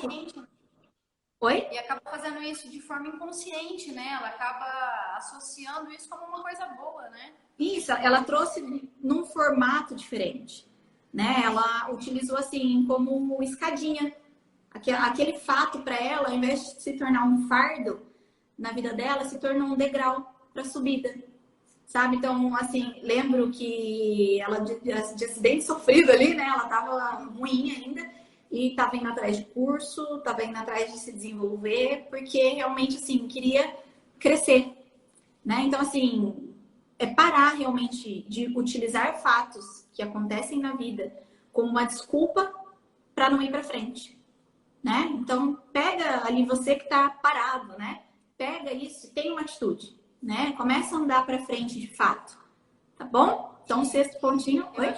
Oi? E acaba fazendo isso de forma inconsciente, né? Ela acaba associando isso como uma coisa boa, né? Isso, ela trouxe num formato diferente, né? Ela utilizou, assim, como escadinha. Aquele fato para ela, ao invés de se tornar um fardo na vida dela, se tornou um degrau para subida, sabe? Então, assim, lembro que ela de acidente sofrido ali, né? Ela tava ruim ainda e tava indo atrás de curso, tava indo atrás de se desenvolver, porque realmente, assim, queria crescer, né? Então, assim, é parar realmente de utilizar fatos que acontecem na vida como uma desculpa para não ir para frente, né? Então, pega ali você que tá parado, né? Pega isso e tem uma atitude, né? Começa a andar para frente de fato, tá bom? Então, o sexto pontinho. Oi?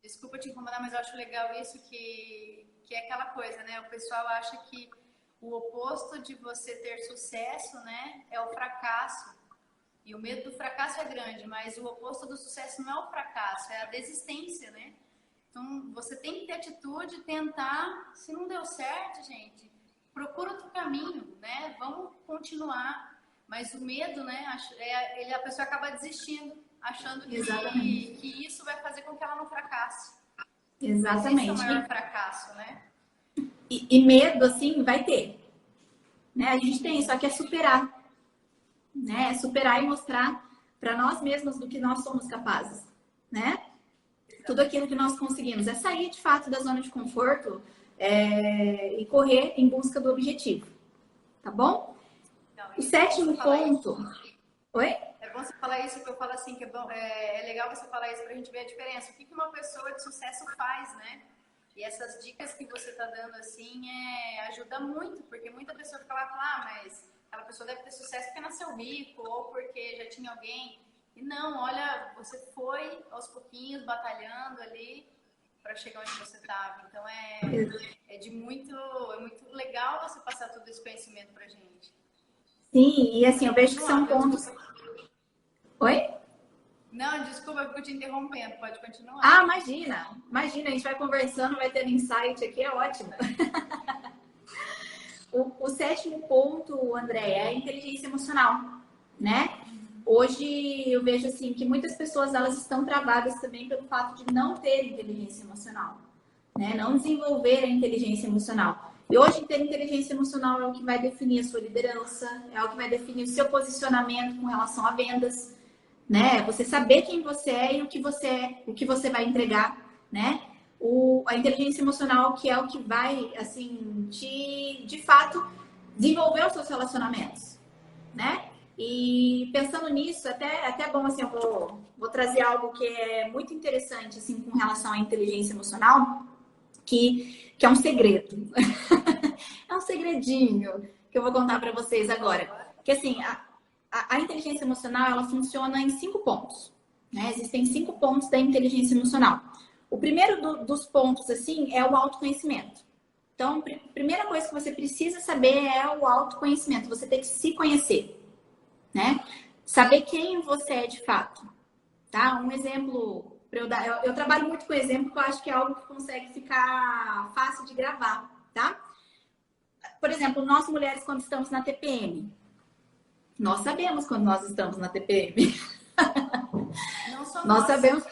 Desculpa te incomodar, mas eu acho legal isso que é aquela coisa, né? O pessoal acha que o oposto de você ter sucesso, né, é o fracasso. E o medo do fracasso é grande, mas o oposto do sucesso não é o fracasso, é a desistência, né? Então, você tem que ter atitude, tentar. Se não deu certo, gente, procura outro caminho, né? Vamos continuar. Mas o medo, né? A pessoa acaba desistindo, achando que isso vai fazer com que ela não fracasse. Exatamente. Esse é o maior fracasso, né? E medo, assim, vai ter. Né? A gente tem, só que é superar. Né? É superar e mostrar para nós mesmos do que nós somos capazes. Né? Tudo aquilo que nós conseguimos é sair de fato da zona de conforto e correr em busca do objetivo. Tá bom? Então, o sétimo ponto. Oi? É bom você falar isso, que eu falo assim, que é legal você falar isso pra gente ver a diferença. O que uma pessoa de sucesso faz, né? E essas dicas que você tá dando assim ajuda muito, porque muita pessoa fica lá e fala, mas aquela pessoa deve ter sucesso porque nasceu rico ou porque já tinha alguém. E não, olha, você foi aos pouquinhos batalhando ali para chegar onde você estava. Então é muito legal você passar todo esse conhecimento pra gente. Sim, e assim, eu vejo que são pontos... Oi? Não, desculpa, eu fico te interrompendo, pode continuar. Ah, imagina, a gente vai conversando, vai tendo insight aqui, é ótimo. O sétimo ponto, André, é a inteligência emocional, né? Hoje eu vejo assim que muitas pessoas elas estão travadas também pelo fato de não ter inteligência emocional, né? Não desenvolver a inteligência emocional. E hoje ter inteligência emocional é o que vai definir a sua liderança, é o que vai definir o seu posicionamento com relação a vendas, né? Você saber quem você é e o que você vai entregar, né? a inteligência emocional, que é o que vai, assim, de fato, desenvolver os seus relacionamentos, né? E pensando nisso, até bom, assim, eu vou trazer algo que é muito interessante, assim, com relação à inteligência emocional, que é um segredo. É um segredinho que eu vou contar para vocês agora. Que, assim, a inteligência emocional, ela funciona em 5 pontos, né? Existem 5 pontos da inteligência emocional. O primeiro dos pontos, assim, é o autoconhecimento. Então, primeira coisa que você precisa saber é o autoconhecimento. Você tem que se conhecer, né? Saber quem você é de fato, tá? Um exemplo para eu dar. Eu trabalho muito com exemplo, que eu acho que é algo que consegue ficar fácil de gravar, tá? Por exemplo, nós mulheres, quando estamos na TPM, nós sabemos quando nós estamos na TPM. Não só Nós nós. sabemos.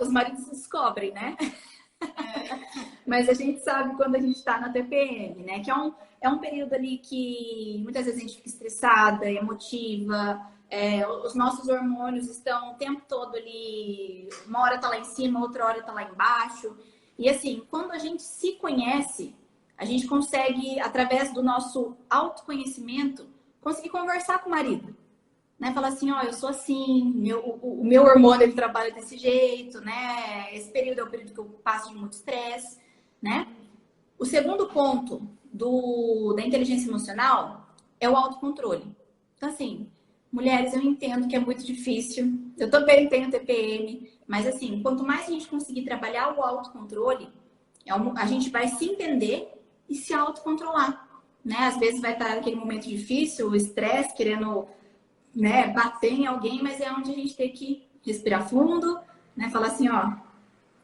Os maridos descobrem, né? Mas a gente sabe quando a gente está na TPM, né? Que é um período ali que muitas vezes a gente fica estressada, emotiva, os nossos hormônios estão o tempo todo ali, uma hora tá lá em cima, outra hora tá lá embaixo. E assim, quando a gente se conhece, a gente consegue, através do nosso autoconhecimento, conseguir conversar com o marido. Né, falar assim, ó, eu sou assim, o meu hormônio ele trabalha desse jeito, né? Esse período é o período que eu passo de muito estresse, né? O segundo ponto da inteligência emocional é o autocontrole. Então, assim, mulheres, eu entendo que é muito difícil. Eu também tenho TPM, mas assim, quanto mais a gente conseguir trabalhar o autocontrole, a gente vai se entender e se autocontrolar, né? Às vezes vai estar aquele momento difícil, o estresse, querendo, né, bater em alguém, mas é onde a gente tem que respirar fundo, né? Falar assim, ó,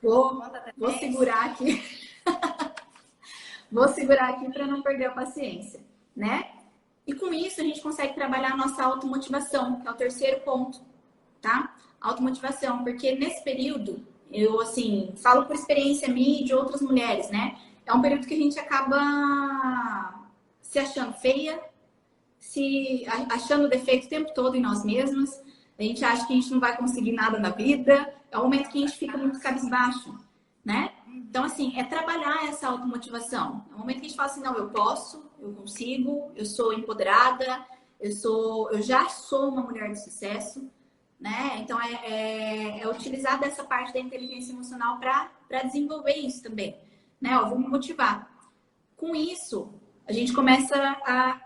vou segurar aqui, vou segurar aqui para não perder a paciência, né? E com isso a gente consegue trabalhar a nossa automotivação, que é o terceiro ponto, tá? Automotivação, porque nesse período, eu assim, falo por experiência minha e de outras mulheres, né? É um período que a gente acaba se achando feia, se achando defeito o tempo todo em nós mesmas. A gente acha que a gente não vai conseguir nada na vida. É um momento que a gente fica muito cabisbaixo, né? Então, assim, é trabalhar essa automotivação. É um momento que a gente fala assim, não, eu posso, eu consigo, eu sou empoderada, eu já sou uma mulher de sucesso, né? Então, é utilizar dessa parte da inteligência emocional para desenvolver isso também, né? Ó, vou me motivar. Com isso, a gente começa a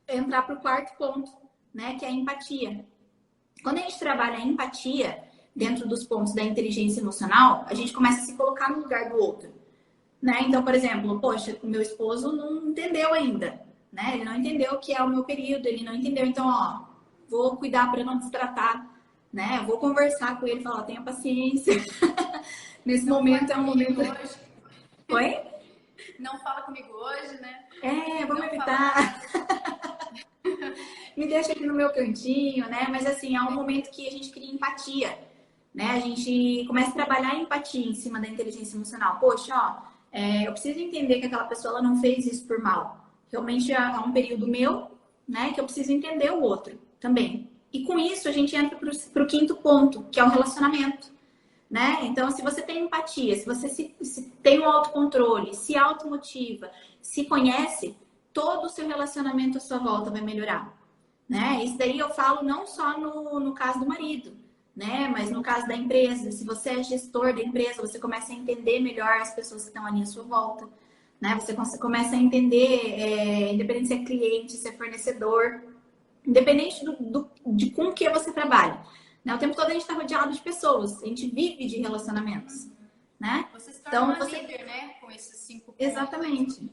entrar para o quarto ponto, né, que é a empatia. Quando a gente trabalha a empatia dentro dos pontos da inteligência emocional, a gente começa a se colocar no lugar do outro, né? Então, por exemplo, poxa, meu esposo não entendeu ainda, né? Ele não entendeu o que é o meu período, ele não entendeu. Então, ó, vou cuidar para não destratar, né? Vou conversar com ele, falar, tenha paciência. Nesse momento é um momento. Hoje. Oi? Não fala comigo hoje, né? Vamos evitar. Me deixa aqui no meu cantinho, né? Mas assim, é um momento que a gente cria empatia, né? A gente começa a trabalhar a empatia em cima da inteligência emocional. Poxa, ó, eu preciso entender que aquela pessoa ela não fez isso por mal. Realmente é um período meu, né? Que eu preciso entender o outro também. E com isso a gente entra para o quinto ponto, que é o relacionamento, né? Então, se você tem empatia, se você se tem o autocontrole, se automotiva, se conhece, todo o seu relacionamento à sua volta vai melhorar, né? Isso daí eu falo não só no caso do marido, né? Mas no caso da empresa. Se você é gestor da empresa, você começa a entender melhor as pessoas que estão ali à sua volta, né? Você começa a entender, independente se é cliente, se é fornecedor, independente de com que você trabalha. Né? O tempo todo a gente está rodeado de pessoas, a gente vive de relacionamentos, né? Você se torna uma líder, né? Com esses 5 pontos. Exatamente.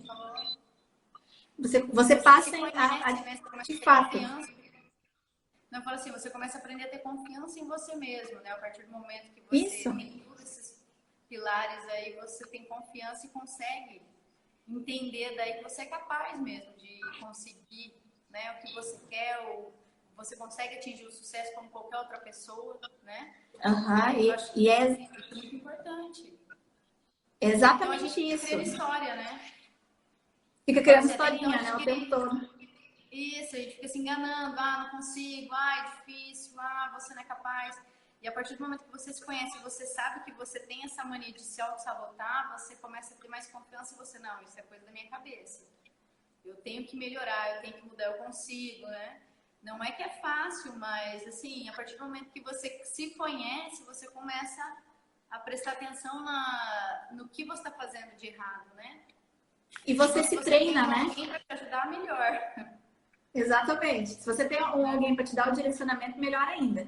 Você passa de fato. Não, eu falo assim, você começa a aprender a ter confiança em você mesmo, né? A partir do momento que você tem todos esses pilares aí, você tem confiança e consegue entender daí que você é capaz mesmo de conseguir, né, o que você quer, ou você consegue atingir o sucesso como qualquer outra pessoa, né? E é muito importante. Exatamente então, a gente isso. Fica criando história, né? Fica criando historinha, né? O tempo todo. Isso, a gente fica se enganando, não consigo, é difícil, você não é capaz. E a partir do momento que você se conhece, você sabe que você tem essa mania de se auto-sabotar, você começa a ter mais confiança e você, não, isso é coisa da minha cabeça. Eu tenho que melhorar, eu tenho que mudar, eu consigo, né? Não é que é fácil, mas, assim, a partir do momento que você se conhece, você começa a prestar atenção no que você está fazendo de errado, né? E você se treina, né? Alguém para te ajudar, melhor. Exatamente. Se você tem alguém para te dar o direcionamento, melhor ainda.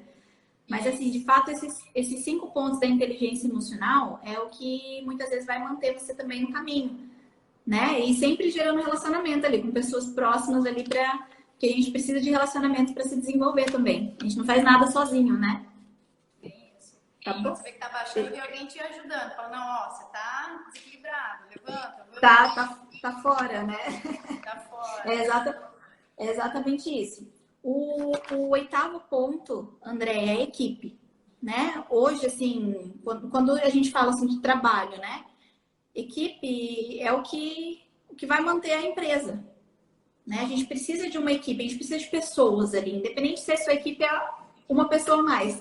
Mas, assim, de fato, esses 5 pontos da inteligência emocional é o que muitas vezes vai manter você também no caminho, né? E sempre gerando relacionamento ali com pessoas próximas ali que a gente precisa de relacionamento para se desenvolver também. A gente não faz nada sozinho, né? Isso. Tá bom? Você que tá baixando e alguém te ajudando. Fala, não, ó, você tá desequilibrado, levanta. Tá fora, né? Tá fora. É exatamente isso. O 8º ponto, André, é a equipe, né? Hoje, assim, quando a gente fala assim de trabalho, né? Equipe é o que vai manter a empresa, né? A gente precisa de uma equipe, a gente precisa de pessoas ali, independente se a sua equipe é uma pessoa a mais,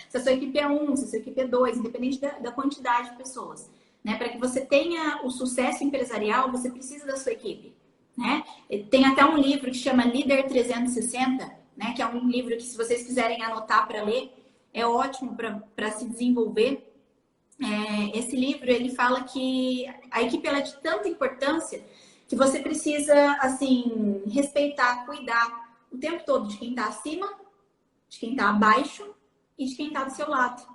se a sua equipe é 1, se a sua equipe é 2, independente da quantidade de pessoas, né? Para que você tenha o sucesso empresarial, você precisa da sua equipe, né? Tem até um livro que chama Líder 360, né? Que é um livro que, se vocês quiserem anotar para ler, é ótimo para se desenvolver. Esse livro, ele fala que a equipe ela é de tanta importância que você precisa, assim, respeitar, cuidar o tempo todo de quem está acima, de quem está abaixo e de quem está do seu lado.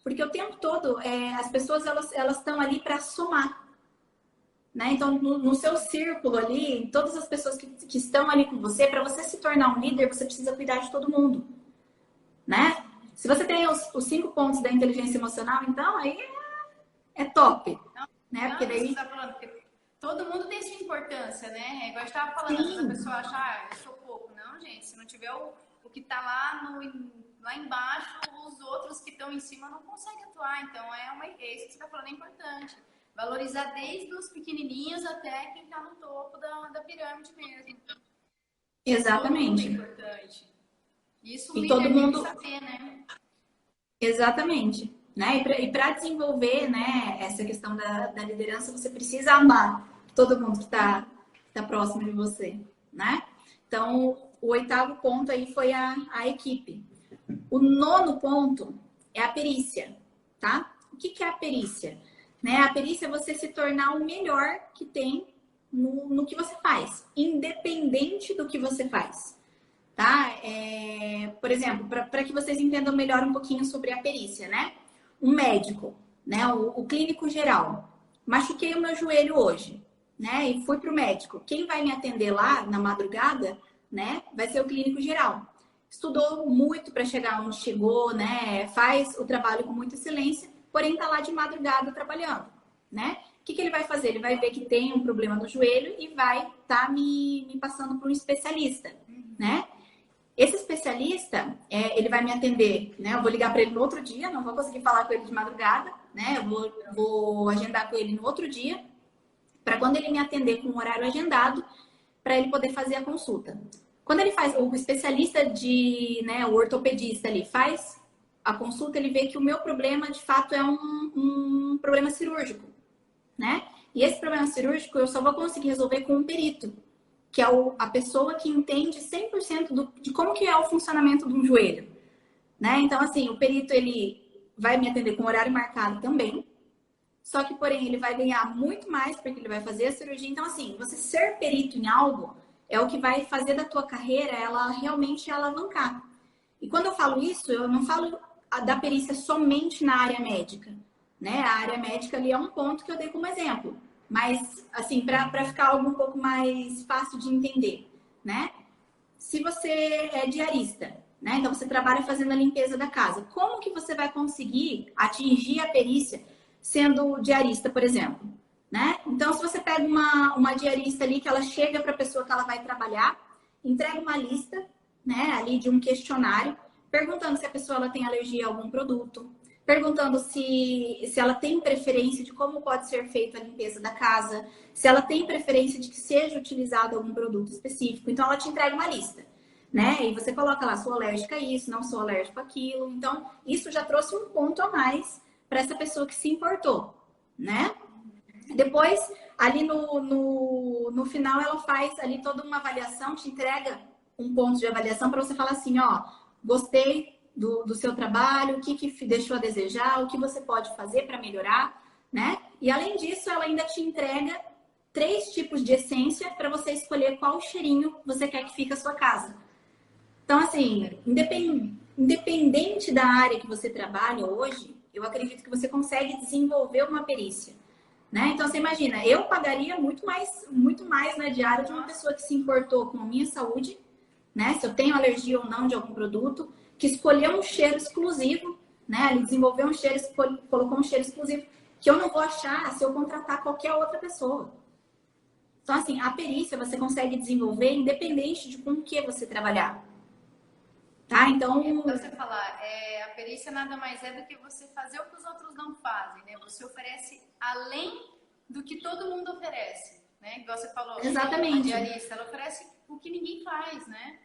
Porque o tempo todo, as pessoas, elas estão ali para somar, né? Então, no seu círculo ali, todas as pessoas que estão ali com você, para você se tornar um líder, você precisa cuidar de todo mundo, né? Se você tem os 5 pontos da inteligência emocional, então, aí é top, né? Porque daí... Você tá falando, porque todo mundo tem sua importância, né? É igual eu estava falando, às vezes a pessoa acha, eu sou pouco. Não, gente, se não tiver o que está lá embaixo, os outros que estão em cima não conseguem atuar. Então, é isso que você está falando, é importante. Valorizar desde os pequenininhos até quem está no topo da pirâmide mesmo. Exatamente. Todo mundo é importante. Isso e todo mundo tem que saber, né? Exatamente. Né? E para desenvolver, né, essa questão da liderança, você precisa amar todo mundo que está próximo de você, né? Então, o 8º ponto aí foi a equipe. O 9º ponto é a perícia, tá? O que é a perícia? Né? A perícia é você se tornar o melhor que tem no que você faz, independente do que você faz. Tá? Por exemplo, para que vocês entendam melhor um pouquinho sobre a perícia, né? Um médico, né? O clínico geral. Machuquei o meu joelho hoje, né? E fui para o médico. Quem vai me atender lá na madrugada, né? Vai ser o clínico geral. Estudou muito para chegar onde chegou, né? Faz o trabalho com muita excelência, porém está lá de madrugada trabalhando, né? O que ele vai fazer? Ele vai ver que tem um problema no joelho e vai estar me passando para um especialista, né? Esse especialista, ele vai me atender, né? Eu vou ligar para ele no outro dia, não vou conseguir falar com ele de madrugada, né? Eu vou agendar com ele no outro dia, para quando ele me atender com um horário agendado, para ele poder fazer a consulta. Quando ele faz, o especialista o ortopedista ali faz a consulta, ele vê que o meu problema, de fato, é um problema cirúrgico, né? E esse problema cirúrgico eu só vou conseguir resolver com um perito, que é a pessoa que entende 100% de como que é o funcionamento de um joelho, né? Então, assim, o perito, ele vai me atender com horário marcado também, só que, porém, ele vai ganhar muito mais porque ele vai fazer a cirurgia. Então, assim, você ser perito em algo é o que vai fazer da tua carreira, ela realmente alavancar. E quando eu falo isso, eu não falo da perícia somente na área médica, né? A área médica ali é um ponto que eu dei como exemplo. Mas, assim, para ficar algo um pouco mais fácil de entender, né? Se você é diarista, né? Então, você trabalha fazendo a limpeza da casa. Como que você vai conseguir atingir a perícia sendo diarista, por exemplo? Né? Então, se você pega uma diarista ali, que ela chega para a pessoa que ela vai trabalhar, entrega uma lista, né, ali de um questionário, perguntando se a pessoa ela tem alergia a algum produto, perguntando se ela tem preferência de como pode ser feita a limpeza da casa, se ela tem preferência de que seja utilizado algum produto específico. Então, ela te entrega uma lista. né? E você coloca lá, sou alérgica a isso, não sou alérgico àquilo. Então, isso já trouxe um ponto a mais para essa pessoa que se importou, né? Depois, ali no final, ela faz ali toda uma avaliação, te entrega um ponto de avaliação para você falar assim, ó, gostei do seu trabalho, o que deixou a desejar, o que você pode fazer para melhorar, né? E além disso, ela ainda te entrega 3 tipos de essência para você escolher qual cheirinho você quer que fique a sua casa. Então, assim, independente da área que você trabalha hoje, eu acredito que você consegue desenvolver uma perícia, né? Então, você imagina, eu pagaria muito mais na diária de uma pessoa que se importou com a minha saúde, né? Se eu tenho alergia ou não de algum produto, que escolheu um cheiro exclusivo, né? Ele desenvolveu um cheiro, colocou um cheiro exclusivo, que eu não vou achar se eu contratar qualquer outra pessoa. Então, assim, a perícia você consegue desenvolver independente de com o que você trabalhar. Tá? Então, você falar, a perícia nada mais é do que você fazer o que os outros não fazem, né? Você oferece além do que todo mundo oferece, né? Igual você falou, exatamente. a diarista, ela oferece o que ninguém faz, né?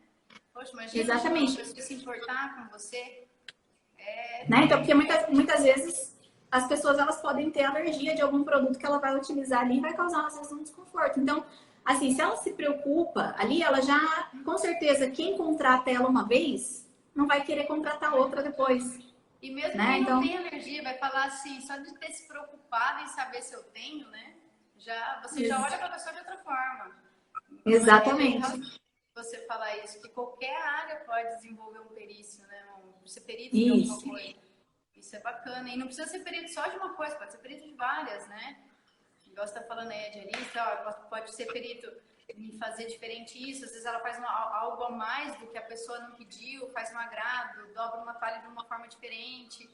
Poxa, imagina Exatamente. uma pessoa se importar com você. Né? Então, porque muitas vezes as pessoas elas podem ter alergia de algum produto que ela vai utilizar ali e vai causar às vezes um desconforto. Então, assim, se ela se preocupa ali, ela já, com certeza, quem contrata ela uma vez, não vai querer contratar outra depois. E mesmo né? quem Então, não tem alergia, vai falar assim, só de ter se preocupado em saber se eu tenho, né? Você já olha para a pessoa de outra forma. Exatamente. Você falar isso, que qualquer área pode desenvolver um perício, né? Ser perito de alguma coisa. Isso é bacana. E não precisa ser perito só de uma coisa, pode ser perito de várias, né? Igual você está falando aí, a diarista, pode ser perito em fazer diferente isso. Às vezes ela faz algo a mais do que a pessoa não pediu, faz um agrado, dobra uma toalha de uma forma diferente.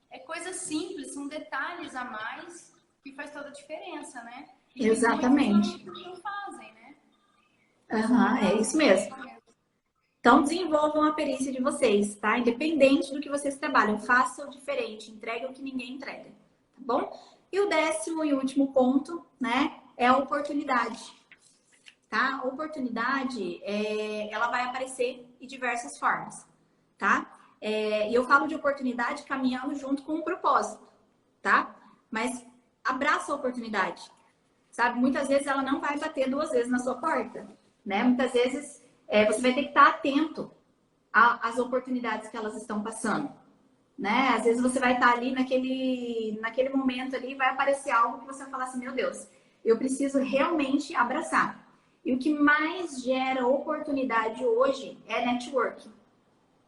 É coisa simples, são detalhes a mais que faz toda a diferença, né? E exatamente. Não fazem, né? É isso mesmo. Então, desenvolvam a perícia de vocês, tá? Independente do que vocês trabalham, façam diferente, entreguem o que ninguém entrega, tá bom? E o 10º e último ponto, né, é a oportunidade, tá? A oportunidade, ela vai aparecer de diversas formas, tá? E eu falo de oportunidade caminhando junto com um propósito, tá? Mas abraça a oportunidade, sabe? Muitas vezes ela não vai bater 2 vezes na sua porta, né? Muitas vezes você vai ter que estar atento às oportunidades que elas estão passando, né? Às vezes você vai estar ali naquele momento ali, vai aparecer algo que você vai falar assim, meu Deus, eu preciso realmente abraçar. E o que mais gera oportunidade hoje é networking,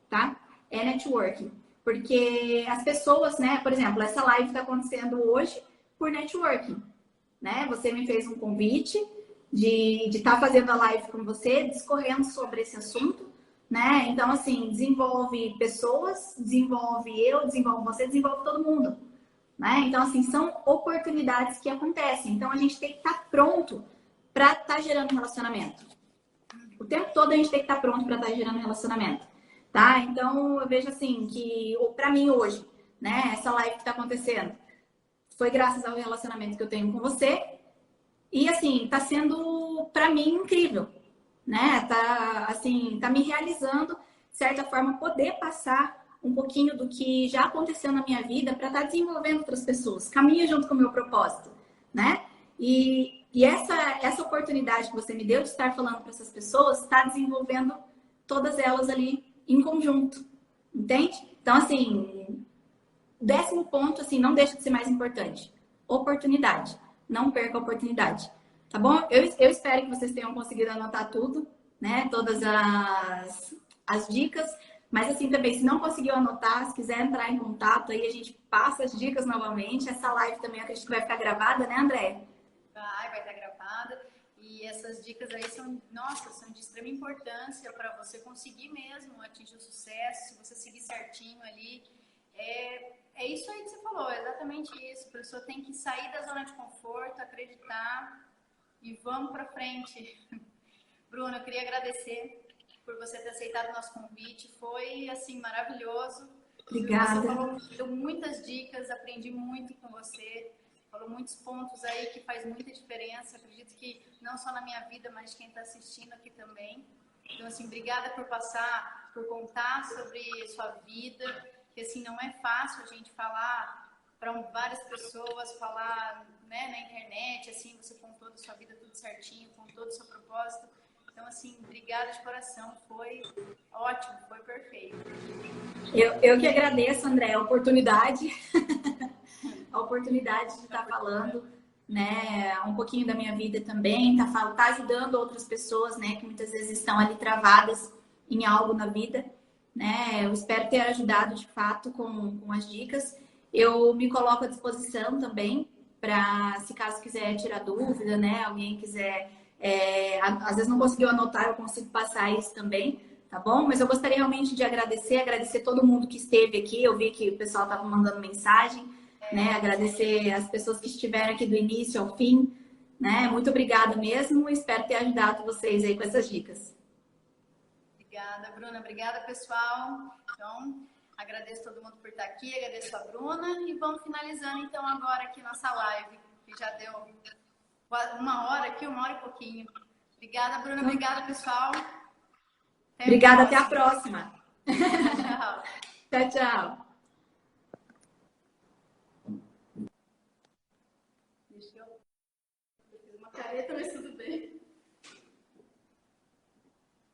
tá? É networking. Porque as pessoas, né? Por exemplo, essa live está acontecendo hoje por networking, né? Você me fez um convite de estar fazendo a live com você, discorrendo sobre esse assunto, né? Então, assim, desenvolve pessoas, desenvolve eu, desenvolve você, desenvolve todo mundo, né? Então, assim, são oportunidades que acontecem. Então, a gente tem que estar pronto para estar gerando relacionamento. O tempo todo a gente tem que estar pronto para estar gerando relacionamento, tá? Então, eu vejo assim que, para mim hoje, né, essa live que está acontecendo, foi graças ao relacionamento que eu tenho com você. E assim, tá sendo para mim incrível, né? Tá me realizando, de certa forma, poder passar um pouquinho do que já aconteceu na minha vida para estar desenvolvendo outras pessoas. Caminha junto com o meu propósito, né? E essa oportunidade que você me deu de estar falando para essas pessoas está desenvolvendo todas elas ali em conjunto, entende? Então, assim, 10º ponto, assim, não deixa de ser mais importante. Oportunidade. Não perca a oportunidade. Tá bom? Eu espero que vocês tenham conseguido anotar tudo, né? Todas as dicas. Mas assim também, se não conseguiu anotar, se quiser entrar em contato, aí a gente passa as dicas novamente. Essa live também acredito que vai ficar gravada, né, André? Vai estar gravada. E essas dicas aí são de extrema importância para você conseguir mesmo atingir o sucesso, se você seguir certinho ali. É isso aí que você falou, é exatamente isso. A pessoa tem que sair da zona de conforto, acreditar e vamos para frente. Bruna, eu queria agradecer por você ter aceitado o nosso convite. Foi, assim, maravilhoso. Obrigada. Você deu muitas dicas, aprendi muito com você. Falou muitos pontos aí que faz muita diferença. Acredito que não só na minha vida, mas quem está assistindo aqui também. Então, assim, obrigada por passar, por contar sobre a sua vida, que, assim, não é fácil a gente falar para várias pessoas, falar, né, na internet, assim, você contou da sua vida tudo certinho, contou do seu propósito. Então, assim, obrigada de coração, foi ótimo, foi perfeito. Eu que agradeço, André, a oportunidade, a oportunidade de estar falando, né, um pouquinho da minha vida também, tá ajudando outras pessoas, né, que muitas vezes estão ali travadas em algo na vida, né, eu espero ter ajudado de fato com as dicas. Eu me coloco à disposição também para, se caso quiser tirar dúvida, né, alguém quiser, às vezes não conseguiu anotar, eu consigo passar isso também, tá bom? Mas eu gostaria realmente de agradecer todo mundo que esteve aqui, eu vi que o pessoal estava mandando mensagem, né? Agradecer as pessoas que estiveram aqui do início ao fim, né? Muito obrigada mesmo, espero ter ajudado vocês aí com essas dicas. Obrigada, Bruna. Obrigada, pessoal. Então, agradeço todo mundo por estar aqui, agradeço a Bruna e vamos finalizando então agora aqui nossa live, que já deu 1 hora aqui, 1 hora e pouquinho. Obrigada, Bruna. Obrigada, pessoal. Obrigada, até a próxima. Tchau. Tchau, tchau. Deixa eu fiz uma careta nesse